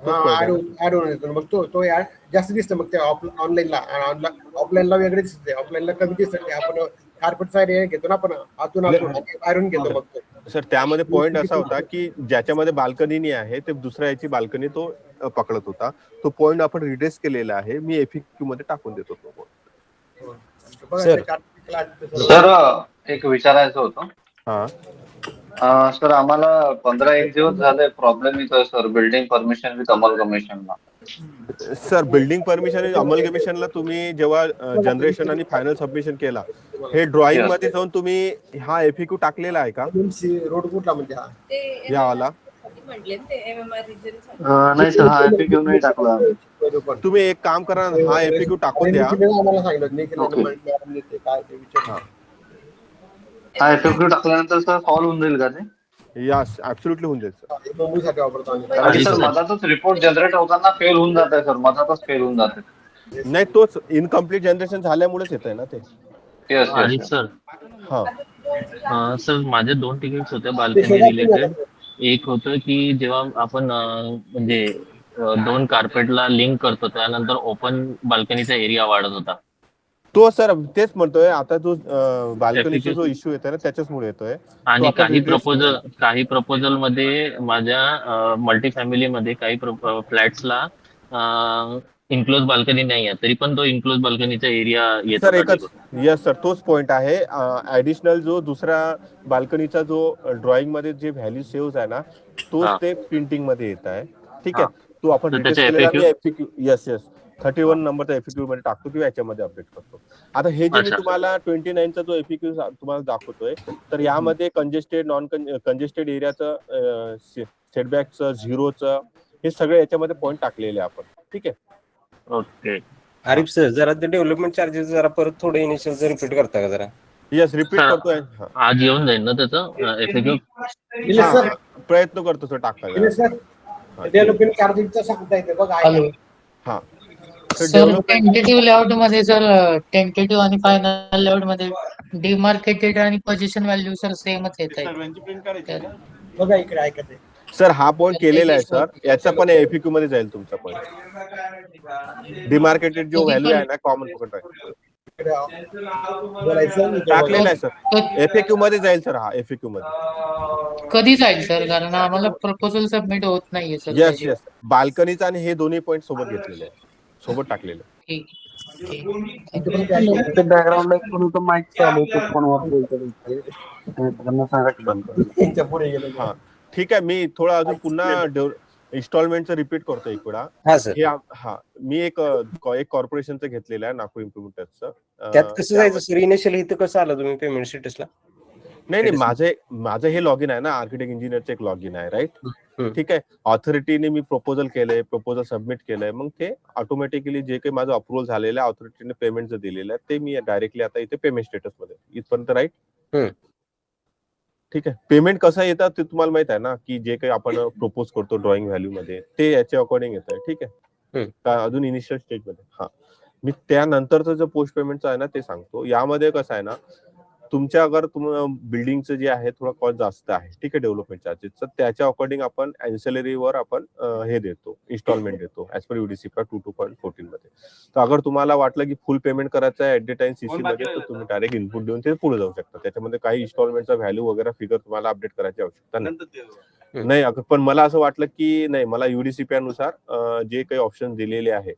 ऍड होऊन येतो मग तो ऍड जास्त दिसतं मग ते ऑनलाईनला. ऑफलाईनला वेगळे दिसते, ऑफलाईनला कमी दिसते. आपण कार्पेटचा एरिया घेतो ना आपण आतून बाहेरून घेतो मग तो. सर त्यामध्ये पॉइंट असा होता की ज्याच्यामध्ये बाल्कनी नाही आहे ते दुसऱ्या याची बाल्कनी तो पकडत होता. तो पॉइंट आपण रिड्रेस केलेला आहे, मी FAQ मध्ये टाकून देतो तो पॉइंट. सर एक विचारायचं होतं. सर आम्हाला 15-1 दिवस झाले प्रॉब्लेम येतोय सर बिल्डिंग परमिशन विथ अमल कमिशनला. सर बिल्डिंग परमिशन अमल कमिशनला तुम्ही जेव्हा जनरेशन आणि फायनल सबमिशन केला, हे ड्रॉइंग मध्ये जाऊन तुम्ही हा FAQ टाकलेला आहे का? रोड कुठला म्हणजे यावाला नाही सर, हा FAQ नाही टाकला. तुम्ही एक काम करा, हा FAQ टाकून द्या. आम्हाला सांगितलं हा FAQ टाकल्यानंतर सर सॉल्व्ह होऊन जाईल का ते? यस ऍब्सोल्युटली होऊन जाईल सर. मुंबईसाठी वापरतो आणि सर मधातच रिपोर्ट जनरेट होताना फेल होऊन जात आहे सर, मधातच फेल होऊन जाते. नाही तोच इनकम्प्लीट जनरेशन झाल्यामुळेच येत आहे ना ते. आणि सर हा सर माझे 2 टिकेट्स होते बाल्कनी रिलेटेड. एक होतं की जेव्हा आपण म्हणजे 2 कार्पेटला लिंक करतो त्यानंतर ओपन बाल्कनीचा एरिया वाढत होता. तो सर तेच म्हणतोय, आता जो बाल्कनीचा जो इश्यू येतोय ना त्याच्याचमुळे येतोय. आणि काही प्रपोजल मध्ये माझ्या मल्टी फॅमिली मध्ये काही फ्लॅट्सला इन्क्लोज बाल्कनी नाही आहे, तरी पण तो इन्क्लोज बाल्कनीचा एरिया येतो. सर एकच यस सर तोच पॉइंट आहे. ऍडिशनल जो दुसरा बाल्कनीचा जो ड्रॉइंग मध्ये जे व्हॅल्यू सेव्ह आहे ना तोच ते प्रिंटिंग मध्ये येत आहे. ठीक आहे, तो आपण यस 31 नंबरचा FAQ मध्ये टाकतो किंवा याच्यामध्ये अपडेट करतो. आता हे जे मी तुम्हाला 29चा जो FAQ तुम्हाला दाखवतोय, तर यामध्ये कंजेस्टेड नॉन कंजेस्टेड एरियाचं सेटबॅकचं झिरोचं हे सगळे याच्यामध्ये पॉईंट टाकलेले आपण. ठीक आहे ओके. आरिफ सर जरा ते डेव्हलपमेंट चार्जेस जरा परत थोडे इनिशियल रिपीट करता का जरा? यस रिपीट करतोय. आज येऊन जाईल ना त्याचं FAQ? प्रयत्न करतो सर टाकायला. डेव्हलपमेंट चार्जिंगचं सांगता येते बघा. हा सर टेंटेटिव्ह लेआउट मध्ये सर टेंटेटिव्ह आणि फायनल लेआउट मध्ये डिमार्केटेड आणि पोझिशन व्हॅल्यू सर सेमच येत आहे. बघा इकडे ऐकते सर हा पॉइंट केलेला आहे सर, याचा पण FAQ मध्ये जाईल तुमचा पॉइंट. डिमार्केटेड जो व्हॅल्यू आहे ना कॉमन पॉइंट टाकलेला आहे सर, FAQ मध्ये जाईल सर. हा FAQ मध्ये कधी जाईल सर, कारण आम्हाला प्रपोजल सबमिट होत नाहीये सर. यस बाल्कनीचा आणि हे दोन्ही पॉइंट सोबत घेतलेले आहे, सोबत टाकलेले. बॅकग्राऊंडला एक कोणी माईक चालू तो फोनवर बोलतो, त्यांना सांगा की बंद कर. हा ठीक आहे, मी थोडा अजून पुन्हा इन्स्टॉलमेंटचं रिपीट करतो एक वेळा. हा मी एक कॉर्पोरेशनचं घेतलेलं आहे नागपूर इम्प्रुव्हमेंटचं. त्यात कसं जायचं सर इनिशियल इथं कसं आलं तुम्ही पेमेंट स्टेटसला? नाही माझं हे लॉगिन आहे ना, आर्किटेक्ट इंजिनियरचं एक लॉगिन आहे राईट. ठीक आहे, ऑथॉरिटीने मी प्रपोजल केलंय, प्रपोजल सबमिट केलंय, मग ते ऑटोमॅटिकली जे काही माझं अप्रुव्हल झालेलं आहे ऑथॉरिटीने पेमेंट जर दिलेलं आहे ते मी डायरेक्टली आता इथे पेमेंट स्टेटस मध्ये इथपर्यंत राईट. ठीक आहे, पेमेंट कसं येतं ते तुम्हाला माहित आहे ना, की जे काही आपण प्रपोज करतो ड्रॉइंग व्हॅल्यू मध्ये ते याच्या अकॉर्डिंग येत आहे. ठीक आहे, अजून इनिशियल स्टेज मध्ये. हा मी त्यानंतरचं जे पोस्ट पेमेंटचं आहे ना ते सांगतो. यामध्ये कसं आहे ना, तुमच्या अगर बिल्डिंगचं जे आहे थोडा कॉस्ट जास्त आहे, ठीक आहे, डेव्हलपमेंट चार्जेस, तर त्याच्या अकॉर्डिंग आपण वर आपण हे देतो, इन्स्टॉलमेंट देतो ऍज पर UDCPR 2.14 मध्ये. तर अगर तुम्हाला वाटलं की फुल पेमेंट करायचं आहे ऍट द टाइम CC मध्ये, तर तुम्ही डायरेक्ट इनपुट देऊन ते पुढे जाऊ शकता. त्याच्यामध्ये काही इन्स्टॉलमेंटचा व्हॅल्यू वगैरे फिगर तुम्हाला अपडेट करायची आवश्यकता नाही. पण मला असं वाटलं की नाही, मला UDCPR नुसार जे काही ऑप्शन दिलेले आहे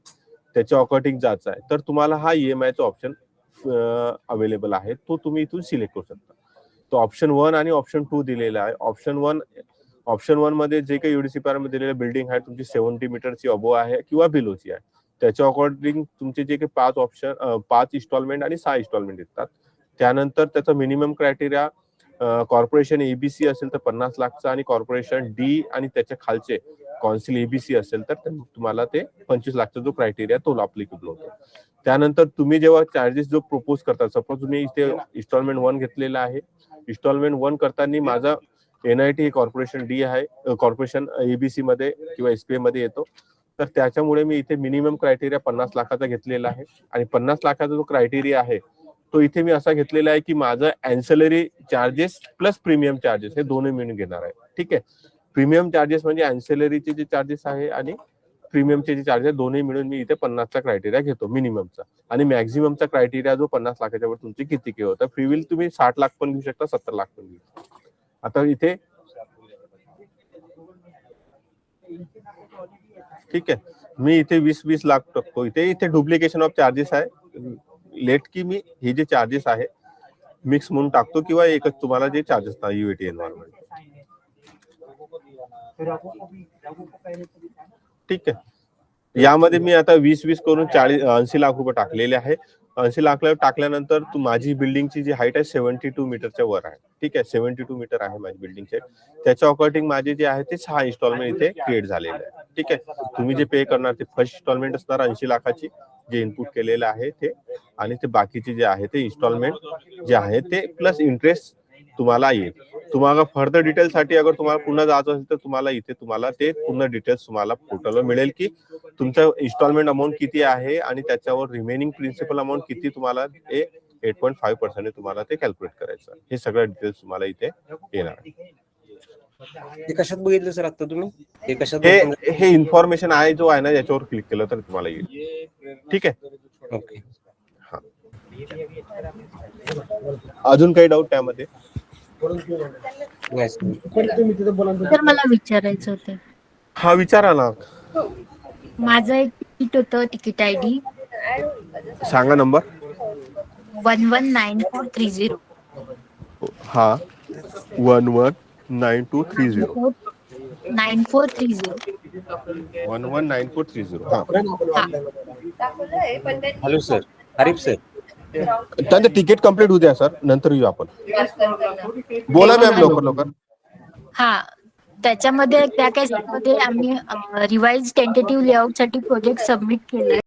त्याच्या अकॉर्डिंग जायचं आहे, तर तुम्हाला हा EMI-चा ऑप्शन अवेलेबल आहे, तो तुम्ही इथून सिलेक्ट करू शकता. तो ऑप्शन 1 आणि ऑप्शन 2 दिलेला आहे. ऑप्शन 1 मध्ये जे काही UDCPR मध्ये दिलेलं बिल्डिंग आहे तुमची 70 मीटरची अबो आहे किंवा बिलोची आहे, त्याच्या अकॉर्डिंग तुमचे जे काही 5 इन्स्टॉलमेंट आणि 6 इन्स्टॉलमेंट येतात. त्यानंतर त्याचा मिनिमम क्रायटेरिया कॉर्पोरेशन ABC असेल तर 50 लाखचा आणि कॉर्पोरेशन D आणि त्याच्या खालचे कौन्सिल ABC असेल तर तुम्हाला ते 25 लाखचा जो क्रायटेरिया तो अप्लिकेबल होतो. त्यानंतर तुम्ही जेव्हा चार्जेस जो प्रपोज करता, सपोज तुम्ही इथे इन्स्टॉलमेंट 1 घेतलेला आहे, इन्स्टॉलमेंट 1 करताना माझा NIT कॉर्पोरेशन D आहे, कॉर्पोरेशन ABC मध्ये किंवा SPA मध्ये येतो, तर त्याच्यामुळे मी इथे मिनिमम क्रायटेरिया 50 लाखाचा घेतलेला आहे आणि 50 लाखाचा जो क्रायटेरिया आहे तो इथे मी असा घेतलेला आहे की माझं अँसेलरी चार्जेस प्लस प्रीमियम चार्जेस हे दोन्ही मिळून घेणार आहे. ठीक आहे. प्रीमियम चार्जेस म्हणजे अँसेलरीचे जे चार्जेस आहे आणि प्रीमियमचे जे चार्जेस दोन्ही मिळून मी इथे 50चा क्रायटेरिया घेतो मिनिममचा. आणि मॅक्झिममचा क्रायटेरिया जो 50 लाखाच्या वर तुमची किती के होतं. फ्री व्हील तुम्ही 60 लाख पण घेऊ शकता, 70 लाख पण घेऊ शकता. आता इथे ठीक आहे, मी इथे 20 लाख टाकतो. इथे डुप्लिकेशन ऑफ चार्जेस आहे. लेट की मी हे जे चार्जेस आहे मिक्स म्हणून टाकतो किंवा एकच तुम्हाला जे चार्जेस युएटी एन्व्हायरमेंट. ठीक आहे. यामध्ये मी आता 20 करून 80 लाख रुपये टाकलेले आहे. 80 लाख टाकल्यानंतर माझी बिल्डिंगची जी हाईट आहे 72 मीटरच्या वर आहे. ठीक आहे, 72 मीटर आहे माझी बिल्डिंगची. त्याच्या अकॉर्डिंग माझे जे आहे ते 6 इन्स्टॉलमेंट इथे क्रिएट झालेले आहे. ठीक आहे. तुम्ही जे पे करणार ते फर्स्ट इन्स्टॉलमेंट असणार 80 लाखाची जे इनपुट केलेलं आहे ते, आणि ते बाकीचे जे आहे ते इन्स्टॉलमेंट जे आहे ते प्लस इंटरेस्ट तुम्हाला येईल. तुम्हाला फर्दर डिटेल साठी अगर तुम्हाला पुन्हा जायचं असेल तर तुम्हाला इथे तुम्हाला ते पूर्ण डिटेल्स तुम्हाला पोर्टलवर मिळेल की तुमचं इन्स्टॉलमेंट अमाऊंट किती आहे आणि त्याच्यावर रिमेनिंग प्रिन्सिपल अमाऊंट किती तुम्हाला 8.5% तुम्हाला ते कॅल्क्युलेट करायचं. हे सगळं डिटेल्स तुम्हाला इथे येणार. हे कशात बघितलं सर आता तुम्ही? हे कशात? हे इन्फॉर्मेशन आहे जो आहे ना याच्यावर क्लिक केलं तर तुम्हाला येईल. ठीक आहे. ओके. हा, अजून काही डाऊट त्यामध्ये? तर मला विचारायचं होतं. हा, विचारा ना. माझं एक तिकीट होतं, तिकीट ID सांगा नंबर. 119430. हा, 119230. 9430. 119430. हा. Hello sir, Harif sir. त्यांचं तिकीट कम्प्लीट होऊ द्या सर, नंतर येऊ आपण. बोला मॅम, लवकर. हा, त्याच्यामध्ये त्या केसमध्ये आम्ही रिवाइज टेंटेटिव्ह लेआउट साठी प्रोजेक्ट सबमिट केलाय.